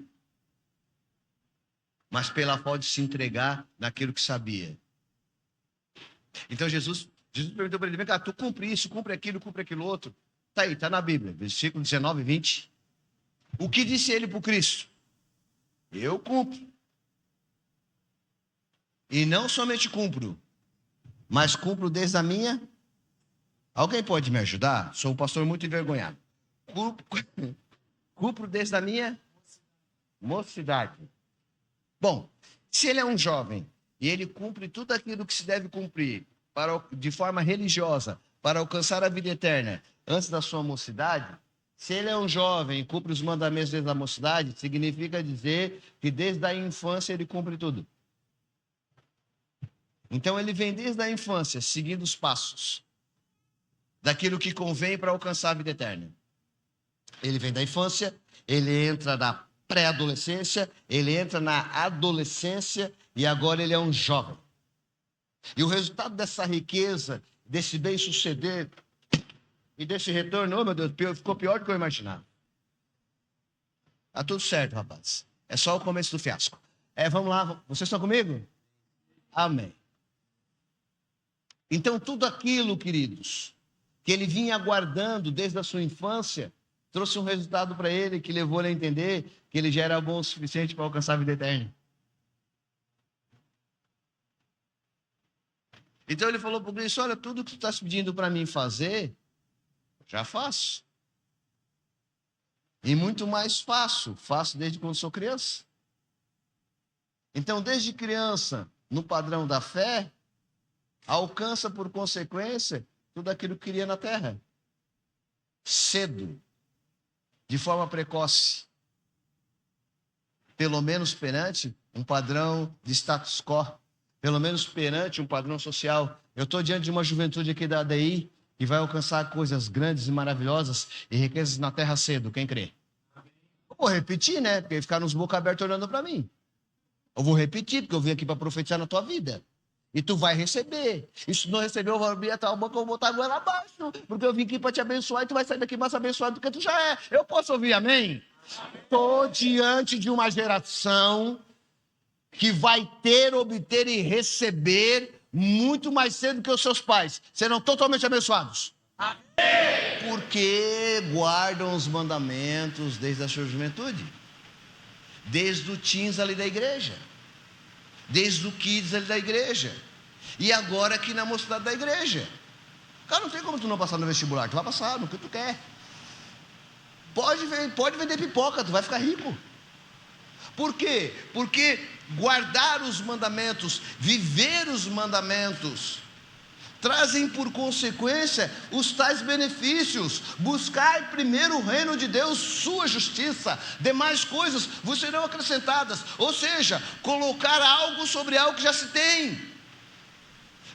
mas pela falta de se entregar naquilo que sabia. Então Jesus perguntou para ele: vem cá, tu cumpre isso, cumpre aquilo outro. Está aí, está na Bíblia, versículo 19 e 20. O que disse ele para o Cristo? Eu cumpro. E não somente cumpro, mas cumpro desde a minha... Alguém pode me ajudar? Sou um pastor muito envergonhado. Cumpro desde a minha mocidade. Bom, se ele é um jovem e ele cumpre tudo aquilo que se deve cumprir de forma religiosa para alcançar a vida eterna antes da sua mocidade, se ele é um jovem e cumpre os mandamentos desde a mocidade, significa dizer que desde a infância ele cumpre tudo. Então ele vem desde a infância, seguindo os passos daquilo que convém para alcançar a vida eterna. Ele vem da infância, ele entra na pré-adolescência, ele entra na adolescência e agora ele é um jovem. E o resultado dessa riqueza, desse bem-suceder e desse retorno, oh meu Deus, ficou pior do que eu imaginava. Tá tudo certo, rapaz. É só o começo do fiasco. Vamos lá, vocês estão comigo? Amém. Então, tudo aquilo, queridos, que ele vinha aguardando desde a sua infância, trouxe um resultado para ele que levou ele a entender que ele já era bom o suficiente para alcançar a vida eterna. Então ele falou para o Cristo, olha, tudo que tu estás pedindo para mim fazer, já faço. E muito mais faço desde quando sou criança. Então, desde criança, no padrão da fé, alcança por consequência tudo aquilo que queria na terra. Cedo, de forma precoce. Pelo menos perante um padrão de status quo. Pelo menos perante um padrão social. Eu estou diante de uma juventude aqui da ADI que vai alcançar coisas grandes e maravilhosas e riquezas na terra cedo. Quem crê? Eu vou repetir, né? Porque ficar nos boca aberta olhando para mim. Eu vou repetir, porque eu vim aqui para profetizar na tua vida. E tu vai receber. E se não receber, eu vou abrir a tua boca, eu vou botar a goela abaixo. Porque eu vim aqui para te abençoar e tu vai sair daqui mais abençoado do que tu já é. Eu posso ouvir amém? Estou diante de uma geração que vai ter, obter e receber muito mais cedo que os seus pais. Serão totalmente abençoados. Amém. Porque guardam os mandamentos desde a sua juventude. Desde o teens ali da igreja. Desde o kids ali da igreja. E agora aqui na mocidade da igreja. Cara, não tem como tu não passar no vestibular. Tu vai passar no que tu quer. Pode vender pipoca, tu vai ficar rico. Por quê? Porque guardar os mandamentos, viver os mandamentos, trazem por consequência os tais benefícios. Buscai primeiro o reino de Deus, sua justiça, demais coisas vos serão acrescentadas. Ou seja, colocar algo sobre algo que já se tem.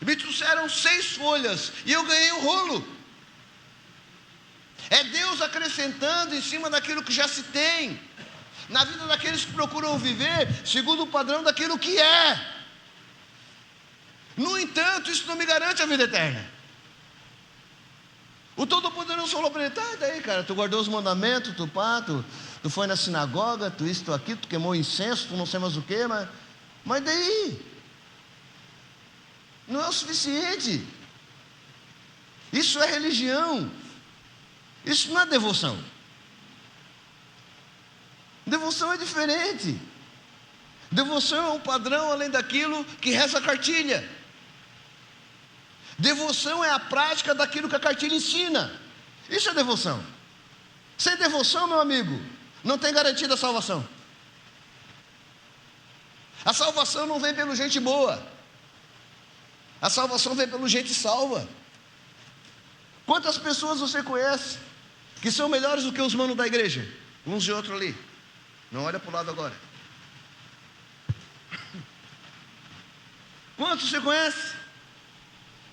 Me trouxeram 6 folhas e eu ganhei um rolo. É Deus acrescentando em cima daquilo que já se tem, na vida daqueles que procuram viver segundo o padrão daquilo que é. No entanto, isso não me garante a vida eterna. O Todo-Poderoso falou para ele, tá, daí cara, tu guardou os mandamentos, tu foi na sinagoga, tu isso, tu aquilo, tu queimou incenso, tu não sei mais o que, mas daí, não é o suficiente. Isso é religião. Isso não é devoção. Devoção é diferente. Devoção é um padrão além daquilo que reza a cartilha. Devoção é a prática daquilo que a cartilha ensina. Isso é devoção. Sem devoção, meu amigo, não tem garantia da salvação. A salvação não vem pelo gente boa. A salvação vem pelo gente salva. Quantas pessoas você conhece que são melhores do que os manos da igreja? Uns e outros ali. Não olha para o lado agora. Quantos você conhece?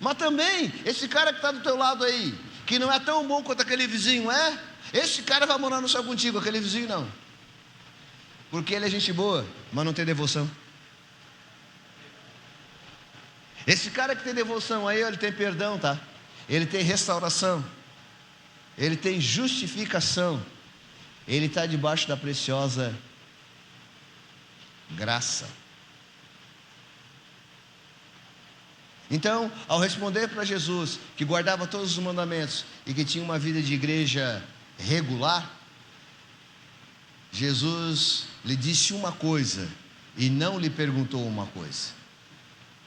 Mas também, esse cara que está do teu lado aí, que não é tão bom quanto aquele vizinho é, esse cara vai morar no céu contigo, aquele vizinho não. Porque ele é gente boa, mas não tem devoção. Esse cara que tem devoção aí, ele tem perdão, tá? Ele tem restauração. Ele tem justificação. Ele está debaixo da preciosa graça. Então, ao responder para Jesus, que guardava todos os mandamentos e que tinha uma vida de igreja regular, Jesus lhe disse uma coisa e não lhe perguntou uma coisa.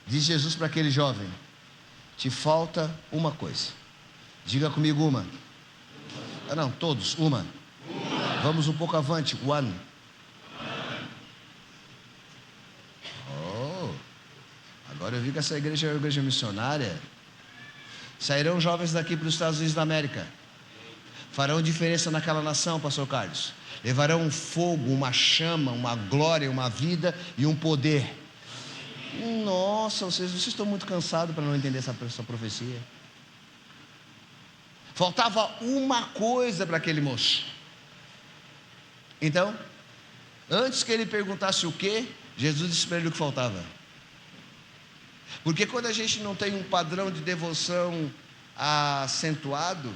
Diz Jesus para aquele jovem: te falta uma coisa. Diga comigo uma. Não, todos, uma. Vamos um pouco avante, one. Oh. Agora eu vi que essa igreja é uma igreja missionária. Sairão jovens daqui para os Estados Unidos da América. Farão diferença naquela nação, pastor Carlos. Levarão um fogo, uma chama, uma glória, uma vida e um poder. Nossa, vocês estão muito cansados para não entender essa profecia. Faltava uma coisa para aquele moço. Então, antes que ele perguntasse o que, Jesus disse para ele o que faltava. Porque quando a gente não tem um padrão de devoção acentuado,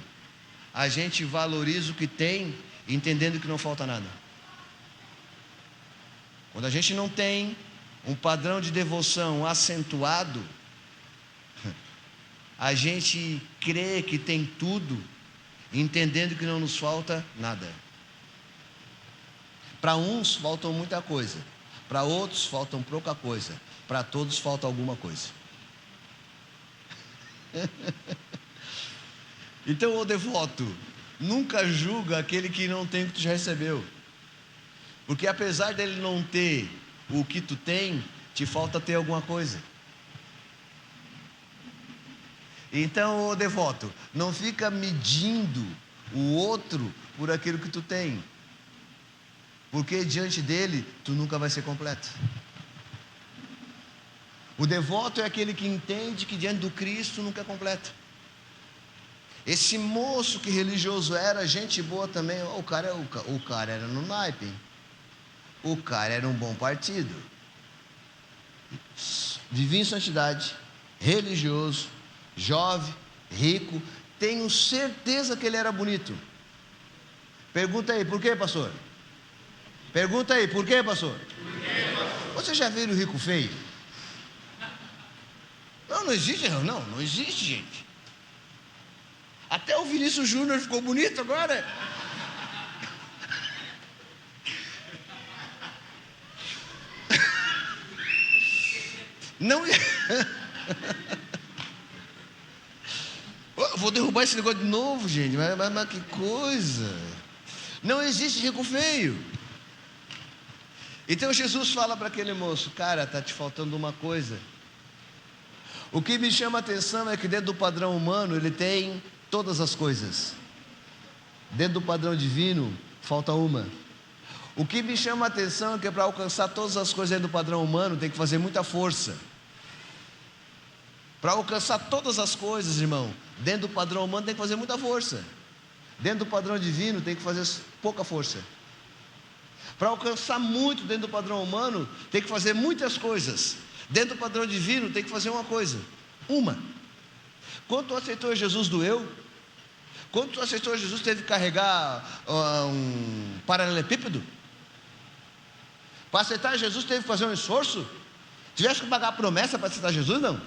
a gente valoriza o que tem, entendendo que não falta nada. Quando a gente não tem um padrão de devoção acentuado, a gente crê que tem tudo, entendendo que não nos falta nada. Para uns faltam muita coisa, para outros faltam pouca coisa, para todos falta alguma coisa. Então, o devoto, nunca julga aquele que não tem o que tu já recebeu. Porque apesar dele não ter o que tu tem, te falta ter alguma coisa. Então, o devoto, não fica medindo o outro por aquilo que tu tem. Porque diante dele, tu nunca vai ser completo. O devoto é aquele que entende que diante do Cristo nunca é completo. Esse moço que religioso era, gente boa também. O cara era no naipe, hein? O cara era um bom partido. Vivia em santidade, religioso, jovem, rico. Tenho certeza que ele era bonito. Pergunta aí, por quê, pastor? Pergunta aí, por quê, pastor? Você já viu o rico feio? Não existe, não existe, gente. Até o Vinícius Júnior ficou bonito agora. Não. Vou derrubar esse negócio de novo, gente. Mas que coisa. Não existe rico feio. Então Jesus fala para aquele moço: cara, está te faltando uma coisa. O que me chama a atenção é que dentro do padrão humano ele tem todas as coisas. Dentro do padrão divino falta uma. O que me chama a atenção é que para alcançar todas as coisas dentro do padrão humano tem que fazer muita força. Para alcançar todas as coisas, irmão, dentro do padrão humano tem que fazer muita força. Dentro do padrão divino tem que fazer pouca força. Para alcançar muito dentro do padrão humano tem que fazer muitas coisas. Dentro do padrão divino tem que fazer uma coisa. Uma. Quando tu aceitou Jesus, doeu? Quando tu aceitou Jesus, teve que carregar um paralelepípedo? Para aceitar Jesus, teve que fazer um esforço? Tivesse que pagar a promessa para aceitar Jesus? Não.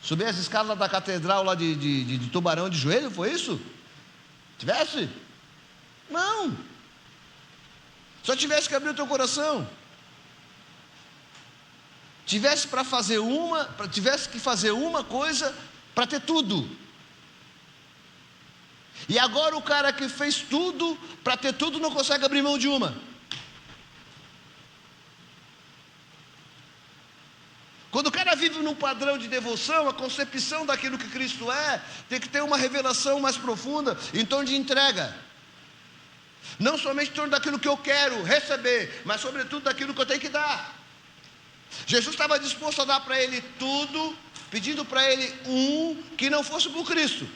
Subir as escadas da catedral lá de Tubarão de joelho, foi isso? Tivesse? Não. Só tivesse que abrir o teu coração. Tivesse que fazer uma coisa para ter tudo. E agora o cara que fez tudo para ter tudo não consegue abrir mão de uma. Quando o cara vive num padrão de devoção, a concepção daquilo que Cristo é, tem que ter uma revelação mais profunda em torno de entrega. Não somente em torno daquilo que eu quero receber, mas sobretudo daquilo que eu tenho que dar. Jesus estava disposto a dar para ele tudo, pedindo para ele que não fosse por Cristo.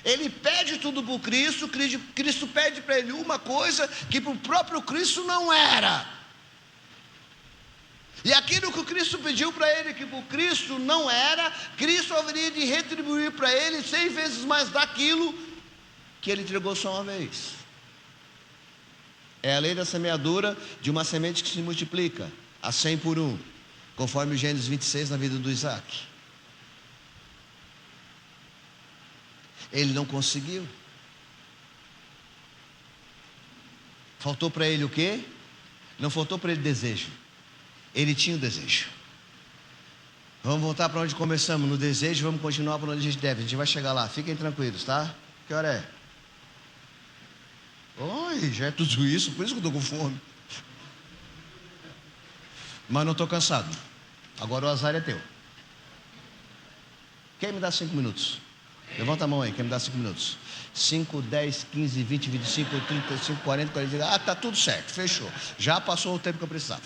Ele pede tudo por Cristo, Cristo pede para ele uma coisa que para o próprio Cristo não era. E aquilo que o Cristo pediu para ele, que por Cristo não era, Cristo haveria de retribuir para ele 100 vezes mais daquilo que ele entregou só uma vez. É a lei da semeadura de uma semente que se multiplica a 100 por 1, conforme o Gênesis 26 na vida do Isaac. Ele não conseguiu. Faltou para ele o quê? Não faltou para ele desejo. Ele tinha o desejo. Vamos voltar para onde começamos, no desejo, vamos continuar para onde a gente deve. A gente vai chegar lá, fiquem tranquilos, tá? Que hora é? Oi, já é tudo isso, por isso que eu estou com fome. Mas não estou cansado. Agora o azar é teu. Quem me dá 5 minutos? Levanta a mão aí, quem me dá 5 minutos? 5, 10, 15, 20, 25, 35, 40, 40. Ah, tá tudo certo, fechou. Já passou o tempo que eu precisava.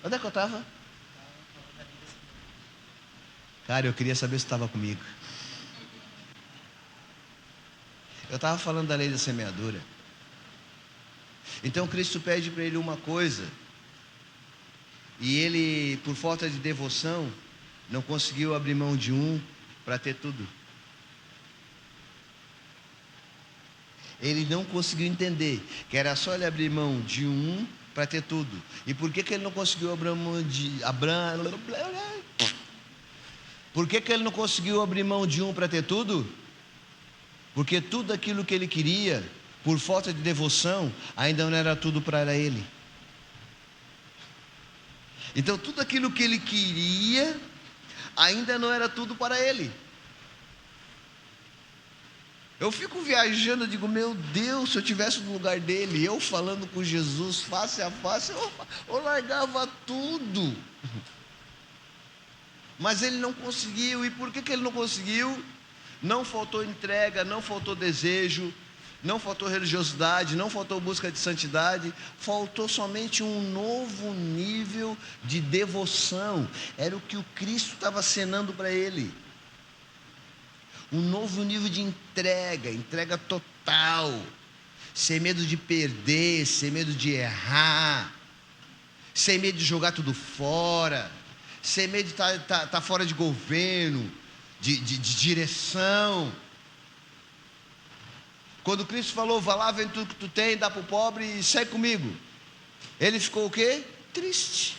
Onde é que eu estava? Cara, eu queria saber se estava comigo. Eu estava falando da lei da semeadura. Então Cristo pede para ele uma coisa, e ele, por falta de devoção, não conseguiu abrir mão de um para ter tudo. Ele não conseguiu entender que era só ele abrir mão de um para ter tudo. E por que ele não conseguiu abrir mão de Por que ele não conseguiu abrir mão de um para ter tudo? Porque tudo aquilo que ele queria, por falta de devoção, ainda não era tudo para ele. Então tudo aquilo que ele queria ainda não era tudo para ele. Eu fico viajando, eu digo, meu Deus, se eu estivesse no lugar dele, eu falando com Jesus face a face, eu largava tudo. Mas ele não conseguiu. E por que ele não conseguiu? Não faltou entrega, não faltou desejo, não faltou religiosidade, não faltou busca de santidade, faltou somente um novo nível de devoção. Era o que o Cristo estava acenando para ele. Um novo nível de entrega total, sem medo de perder, sem medo de errar, sem medo de jogar tudo fora, sem medo de estar fora de governo, de direção. Quando Cristo falou, vá lá, vende tudo que tu tem, dá para o pobre e segue comigo, ele ficou o quê? Triste.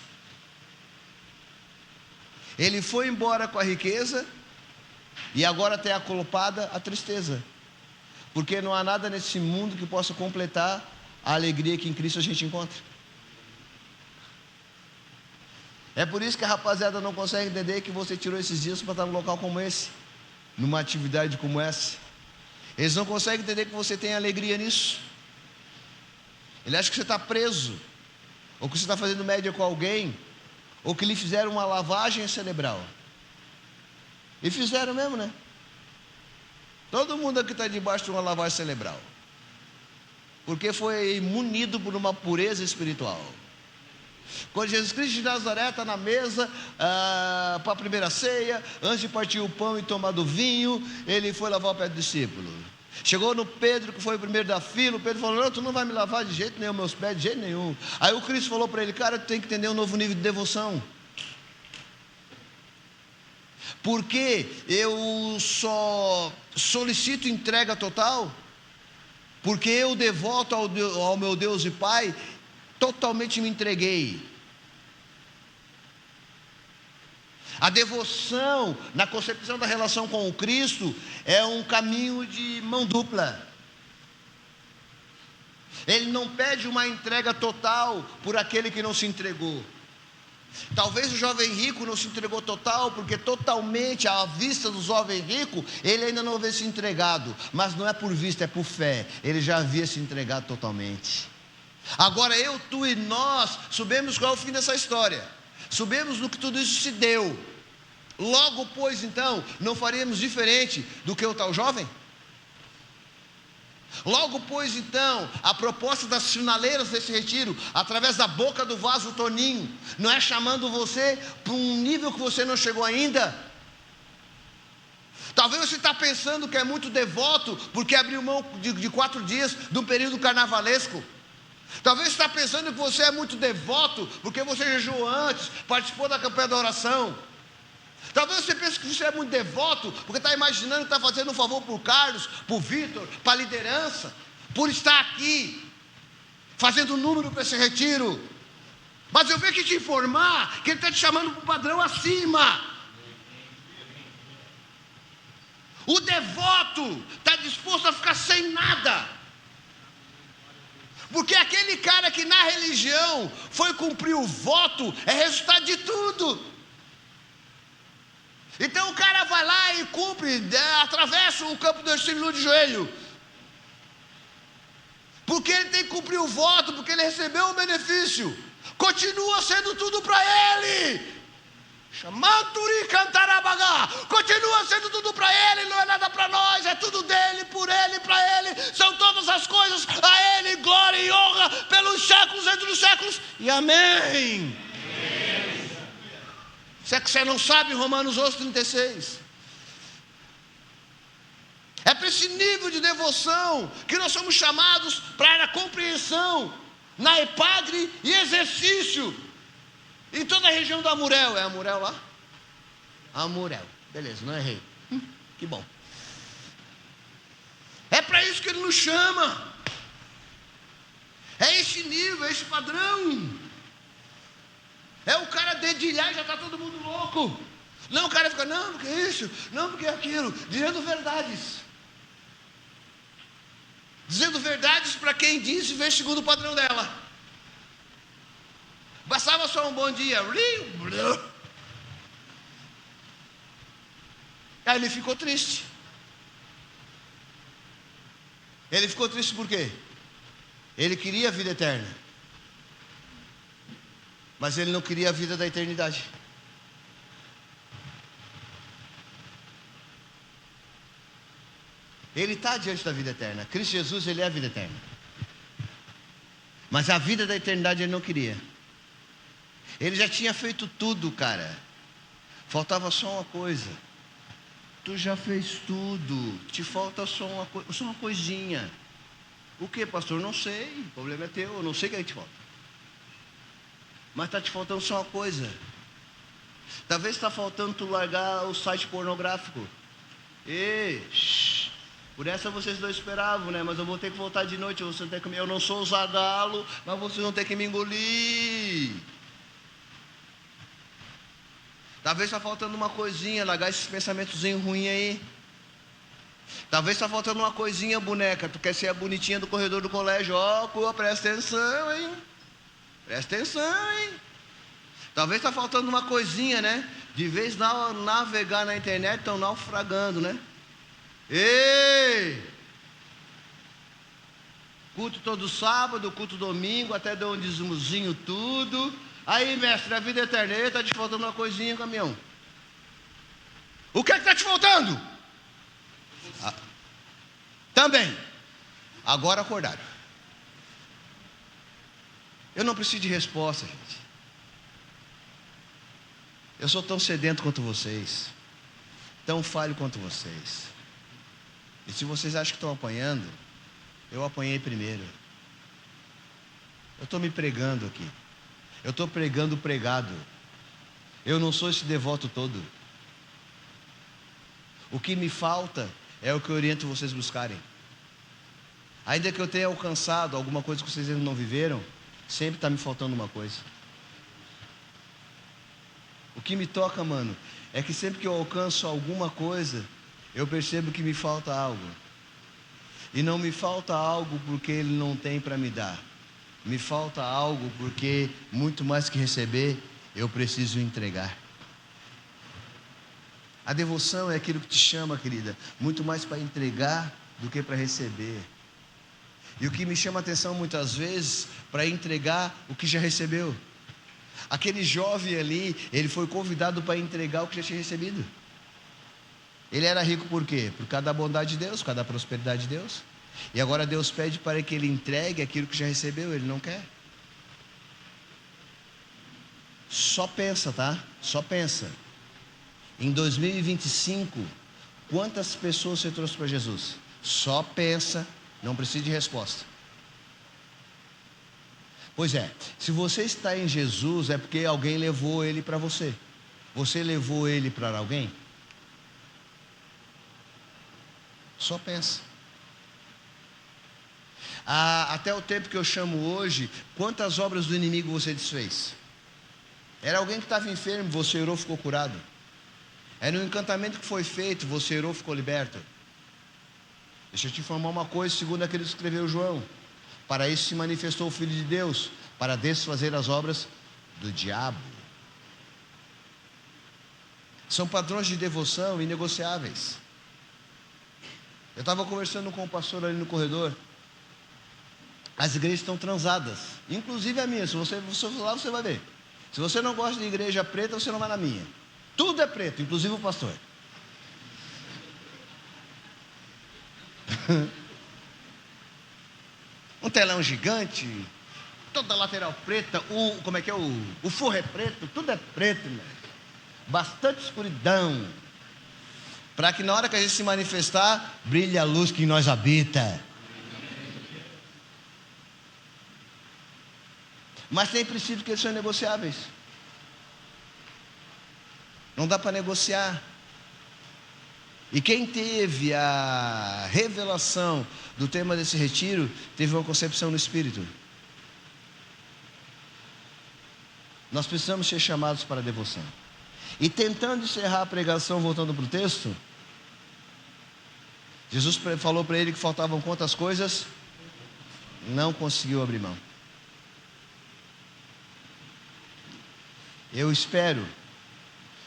Ele foi embora com a riqueza e agora tem acolpada a tristeza, porque não há nada nesse mundo que possa completar a alegria que em Cristo a gente encontra. É por isso que a rapaziada não consegue entender que você tirou esses dias para estar num local como esse, numa atividade como essa. Eles não conseguem entender que você tem alegria nisso. Ele acha que você está preso, ou que você está fazendo média com alguém, ou que lhe fizeram uma lavagem cerebral. E fizeram mesmo, né? Todo mundo aqui está debaixo de uma lavagem cerebral, porque foi munido por uma pureza espiritual. Quando Jesus Cristo de Nazaré está na mesa para a primeira ceia, antes de partir o pão e tomar do vinho, ele foi lavar o pé do discípulo. Chegou no Pedro, que foi o primeiro da fila. O Pedro falou, não, tu não vai me lavar de jeito nenhum, meus pés de jeito nenhum. Aí o Cristo falou para ele, cara, tu tem que entender um novo nível de devoção. Porque eu só solicito entrega total porque eu, devoto ao meu Deus e Pai, totalmente me entreguei. A devoção, na concepção da relação com o Cristo, é um caminho de mão dupla. Ele não pede uma entrega total por aquele que não se entregou. Talvez o jovem rico não se entregou total, porque totalmente à vista do jovem rico, ele ainda não havia se entregado. Mas não é por vista, é por fé. Ele já havia se entregado totalmente. Agora eu, tu e nós sabemos qual é o fim dessa história. Sabemos no que tudo isso se deu. Logo, pois, então, não faríamos diferente do que o tal jovem? Logo, pois, então, a proposta das finaleiras desse retiro, através da boca do vaso Toninho, não é chamando você para um nível que você não chegou ainda? Talvez você está pensando que é muito devoto, porque abriu mão de 4 dias de um período carnavalesco. Talvez você está pensando que você é muito devoto, porque você jejuou antes, participou da campanha da oração. Talvez você pense que você é muito devoto, porque está imaginando que está fazendo um favor para o Carlos, para o Vitor, para a liderança, por estar aqui, fazendo número para esse retiro. Mas eu venho aqui te informar que ele está te chamando para o padrão acima. O devoto está disposto a ficar sem nada, porque aquele cara que na religião foi cumprir o voto é resultado de tudo. Então o cara vai lá e cumpre, atravessa o campo do Extremo de joelho, porque ele tem que cumprir o voto, porque ele recebeu um benefício. continua sendo tudo para Ele. Chamanturi cantarabagá, continua sendo tudo para Ele, não é nada para nós, é tudo dele, por Ele, para Ele, são todas as coisas a Ele, glória e honra pelos séculos entre os séculos, e amém. Se é que você não sabe, Romanos 11:36. É para esse nível de devoção que nós somos chamados para a compreensão, na epagre e exercício. Em toda a região do Amurel. É Amurel lá? Amurel. Beleza, não errei. Que bom. É para isso que Ele nos chama. É esse nível, é esse padrão. É o cara dedilhar e já está todo mundo louco. Não, o cara fica, não, porque isso, não, porque aquilo. Dizendo verdades. Dizendo verdades para quem diz e vê segundo o padrão dela. Bastava só um bom dia. Aí ele ficou triste. Ele ficou triste por quê? Ele queria a vida eterna. Mas ele não queria a vida da eternidade. Ele está diante da vida eterna. Cristo Jesus, Ele é a vida eterna. Mas a vida da eternidade Ele não queria. Ele já tinha feito tudo, cara. Faltava só uma coisa. Tu já fez tudo. Te falta só uma coisinha. O que, pastor? Não sei. O problema é teu. Eu não sei o que te falta. Mas está te faltando só uma coisa. Talvez está faltando tu largar o site pornográfico. Por essa vocês não esperavam, né? Mas eu vou ter que voltar de noite. Eu não sou o Zagalo, mas vocês vão ter que me engolir. Talvez está faltando uma coisinha, largar esses pensamentos ruins aí. Talvez está faltando uma coisinha, boneca. Tu quer ser a bonitinha do corredor do colégio. Presta atenção, hein? Presta atenção, hein? Talvez está faltando uma coisinha, né? De vez navegar na internet, estão naufragando, né? Culto todo sábado, culto domingo, até deu um dizimozinho tudo. Aí, mestre, a vida eterna, está te faltando uma coisinha, caminhão. O que é que está te faltando? Também. Agora acordaram. Eu não preciso de resposta, gente. Eu sou tão sedento quanto vocês. Tão falho quanto vocês. E se vocês acham que estão apanhando, eu apanhei primeiro. Eu estou me pregando aqui. Eu estou pregando pregado. Eu não sou esse devoto todo. O que me falta é o que eu oriento vocês buscarem. Ainda que eu tenha alcançado alguma coisa que vocês ainda não viveram, sempre está me faltando uma coisa. O que me toca, mano, é que sempre que eu alcanço alguma coisa, eu percebo que me falta algo. E não me falta algo porque Ele não tem para me dar. Me falta algo porque, muito mais que receber, eu preciso entregar. A devoção é aquilo que te chama, querida, muito mais para entregar do que para receber. E o que me chama a atenção muitas vezes, para entregar o que já recebeu. Aquele jovem ali, ele foi convidado para entregar o que já tinha recebido. Ele era rico por quê? Por causa da bondade de Deus, por causa da prosperidade de Deus. E agora Deus pede para que ele entregue aquilo que já recebeu, ele não quer. Só pensa, tá? Só pensa. Em 2025, quantas pessoas você trouxe para Jesus? Só pensa, não precisa de resposta. Pois é, se você está em Jesus, é porque alguém levou ele para você. Você levou ele para alguém? Só pensa. Até o tempo que eu chamo hoje, quantas obras do inimigo você desfez? Era alguém que estava enfermo, você orou, ficou curado. Era um encantamento que foi feito, você orou, ficou liberto. Deixa eu te informar uma coisa, segundo aquele que escreveu João. Para isso se manifestou o Filho de Deus, para desfazer as obras do diabo. São padrões de devoção inegociáveis. Eu estava conversando com o pastor ali no corredor. As igrejas estão transadas, inclusive a minha. Se você for lá, você vai ver. Se você não gosta de igreja preta, você não vai na minha. Tudo é preto, inclusive o pastor. Um telão gigante, toda a lateral preta, o forro é preto, tudo é preto, meu. Bastante escuridão, para que na hora que a gente se manifestar, brilhe a luz que em nós habita. Mas tem princípios que eles são negociáveis. Não dá para negociar. E quem teve a revelação do tema desse retiro, teve uma concepção no Espírito. Nós precisamos ser chamados para a devoção. E tentando encerrar a pregação, voltando para o texto, Jesus falou para ele que faltavam quantas coisas? Não conseguiu abrir mão. Eu espero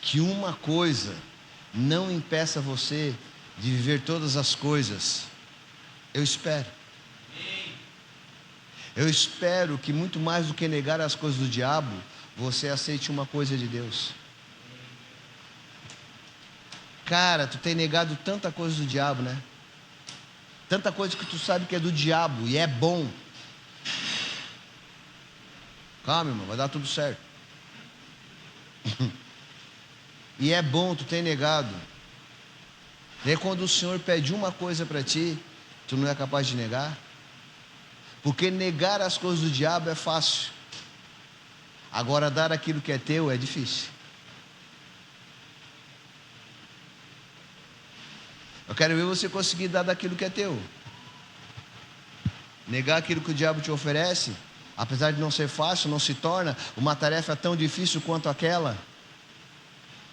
que uma coisa não impeça você de viver todas as coisas. Eu espero. Eu espero que muito mais do que negar as coisas do diabo, você aceite uma coisa de Deus. Cara, tu tem negado tanta coisa do diabo, né? Tanta coisa que tu sabe que é do diabo e é bom. Calma, irmão, vai dar tudo certo. E é bom, tu tem negado. E aí quando o Senhor pede uma coisa para ti, tu não é capaz de negar? Porque negar as coisas do diabo é fácil. Agora dar aquilo que é teu é difícil. Eu quero ver você conseguir dar daquilo que é teu. Negar aquilo que o diabo te oferece, apesar de não ser fácil, não se torna uma tarefa tão difícil quanto aquela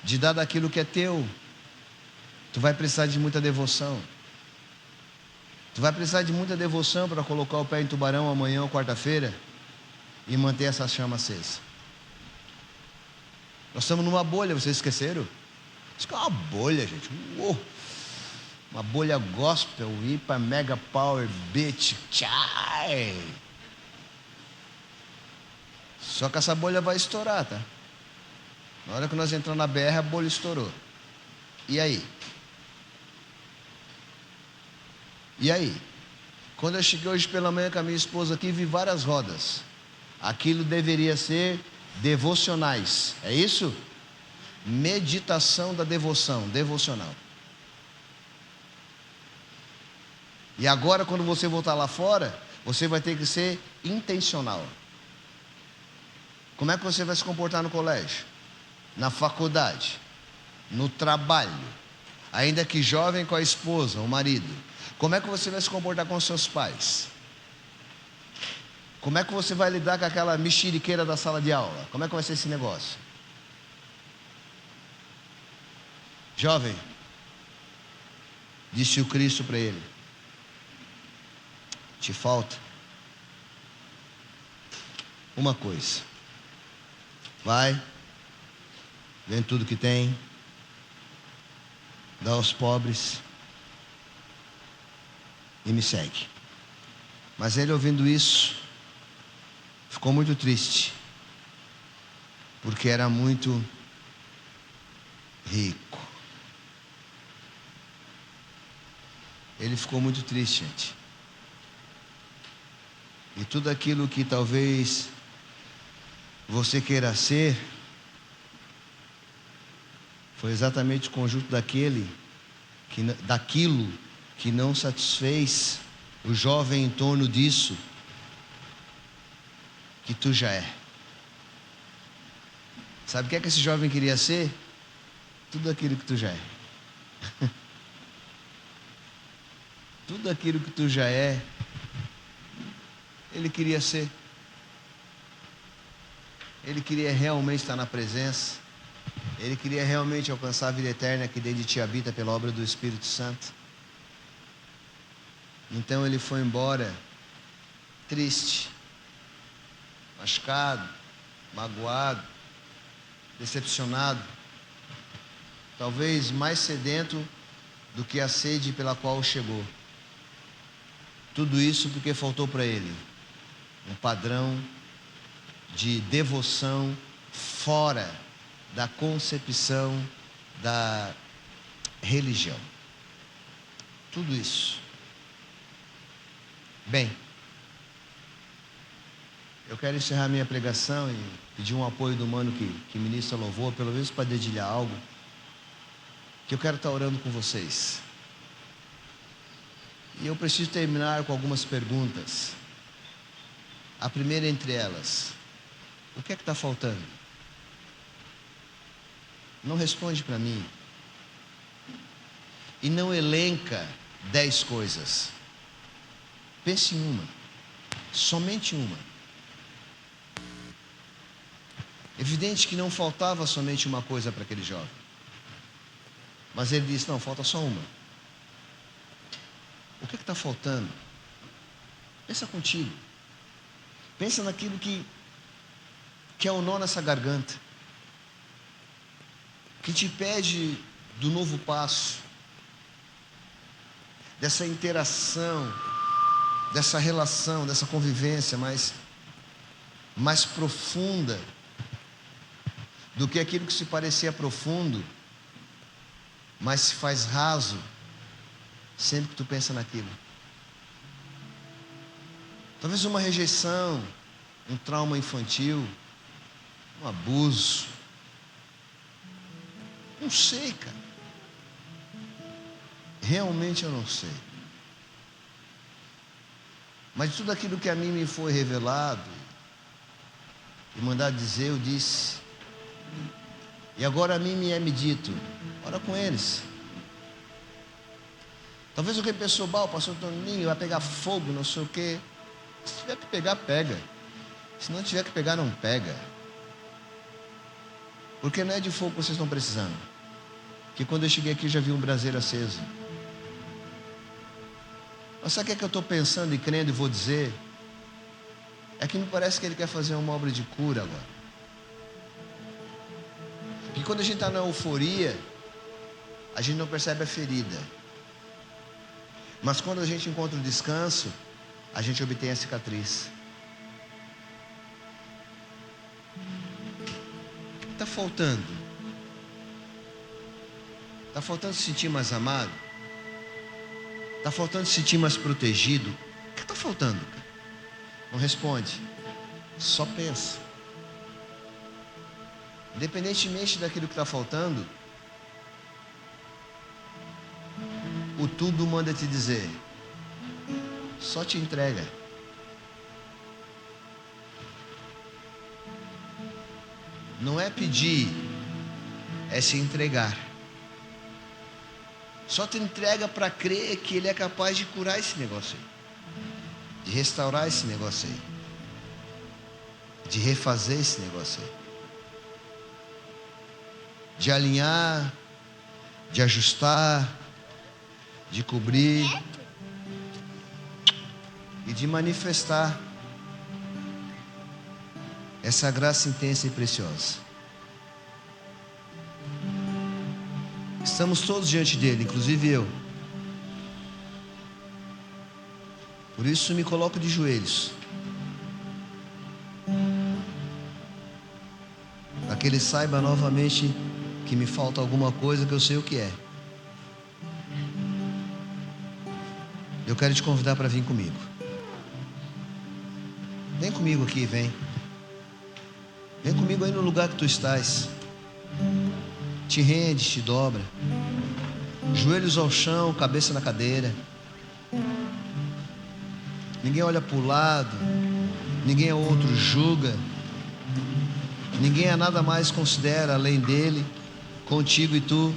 de dar daquilo que é teu. Tu vai precisar de muita devoção. Tu vai precisar de muita devoção para colocar o pé em Tubarão amanhã ou quarta-feira e manter essa chama acesa. Nós estamos numa bolha, vocês esqueceram? Isso que é uma bolha, gente. Uou. Uma bolha gospel, IPA, Mega Power, Beat, Chai. Só que essa bolha vai estourar, tá? Na hora que nós entramos na BR, a bolha estourou. E aí? E aí? Quando eu cheguei hoje pela manhã com a minha esposa aqui, vi várias rodas. Aquilo deveria ser devocionais. É isso? Meditação da devoção, devocional. E agora, quando você voltar lá fora, você vai ter que ser intencional. Como é que você vai se comportar no colégio? Na faculdade? No trabalho? Ainda que jovem, com a esposa, o marido? Como é que você vai se comportar com os seus pais? Como é que você vai lidar com aquela mexeriqueira da sala de aula? Como é que vai ser esse negócio? Jovem, disse o Cristo para ele: te falta uma coisa. Vai, vende tudo que tem, dá aos pobres e me segue. Mas ele, ouvindo isso, ficou muito triste, porque era muito rico. Ele ficou muito triste, gente. E tudo aquilo que talvez você queira ser, foi exatamente o conjunto daquilo que não satisfez o jovem em torno disso que tu já é. Sabe o que é que esse jovem queria ser? Tudo aquilo que tu já é. Tudo aquilo que tu já é, ele queria ser. Ele queria realmente estar na presença. Ele queria realmente alcançar a vida eterna que dentro de ti habita pela obra do Espírito Santo. Então ele foi embora triste, machucado, magoado, decepcionado, talvez mais sedento do que a sede pela qual chegou. Tudo isso porque faltou para ele um padrão de devoção fora da concepção da religião. Tudo isso. Bem, eu quero encerrar minha pregação e pedir um apoio do mano que ministra louvor, pelo menos para dedilhar algo, que eu quero estar orando com vocês. E eu preciso terminar com algumas perguntas. A primeira entre elas: o que é que está faltando? Não responde para mim. E não elenca 10 coisas. Pense em uma. Somente uma. Evidente que não faltava somente uma coisa para aquele jovem. Mas ele disse: não, falta só uma. O que está faltando? Pensa contigo. Pensa naquilo que é o nó nessa garganta, que te impede do novo passo, dessa interação, dessa relação, dessa convivência mais profunda do que aquilo que se parecia profundo, mas se faz raso sempre que tu pensa naquilo. Talvez uma rejeição, um trauma infantil, um abuso. Não sei, cara. Realmente eu não sei. Mas de tudo aquilo que a mim me foi revelado e mandado dizer, eu disse. E agora a mim me é me dito: ora com eles. Talvez alguém pensou: o pastor Toninho vai pegar fogo, não sei o quê. Se tiver que pegar, pega. Se não tiver que pegar, não pega. Porque não é de fogo que vocês estão precisando. Que quando eu cheguei aqui eu já vi um braseiro aceso. Mas sabe o que é que eu estou pensando e crendo e vou dizer? É que me parece que ele quer fazer uma obra de cura agora. Porque quando a gente está na euforia, a gente não percebe a ferida. Mas quando a gente encontra o descanso, a gente obtém a cicatriz. O que está faltando? Está faltando se sentir mais amado? Está faltando se sentir mais protegido? O que está faltando? Não responde. Só pensa. Independentemente daquilo que está faltando, o tudo manda te dizer: só te entrega. Não é pedir, é se entregar. Só te entrega para crer que Ele é capaz de curar esse negócio aí, de restaurar esse negócio aí, de refazer esse negócio aí, de alinhar, de ajustar, de cobrir e de manifestar essa graça intensa e preciosa. Estamos todos diante dele, inclusive eu. Por isso me coloco de joelhos, para que ele saiba novamente que me falta alguma coisa que eu sei o que é. Eu quero te convidar para vir comigo. Vem comigo aqui, vem. Vem comigo aí no lugar que tu estás. Te rende, te dobra. Joelhos ao chão, cabeça na cadeira. Ninguém olha para o lado. Ninguém ao outro julga. Ninguém a nada mais considera além dele, contigo e tu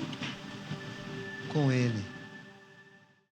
com ele.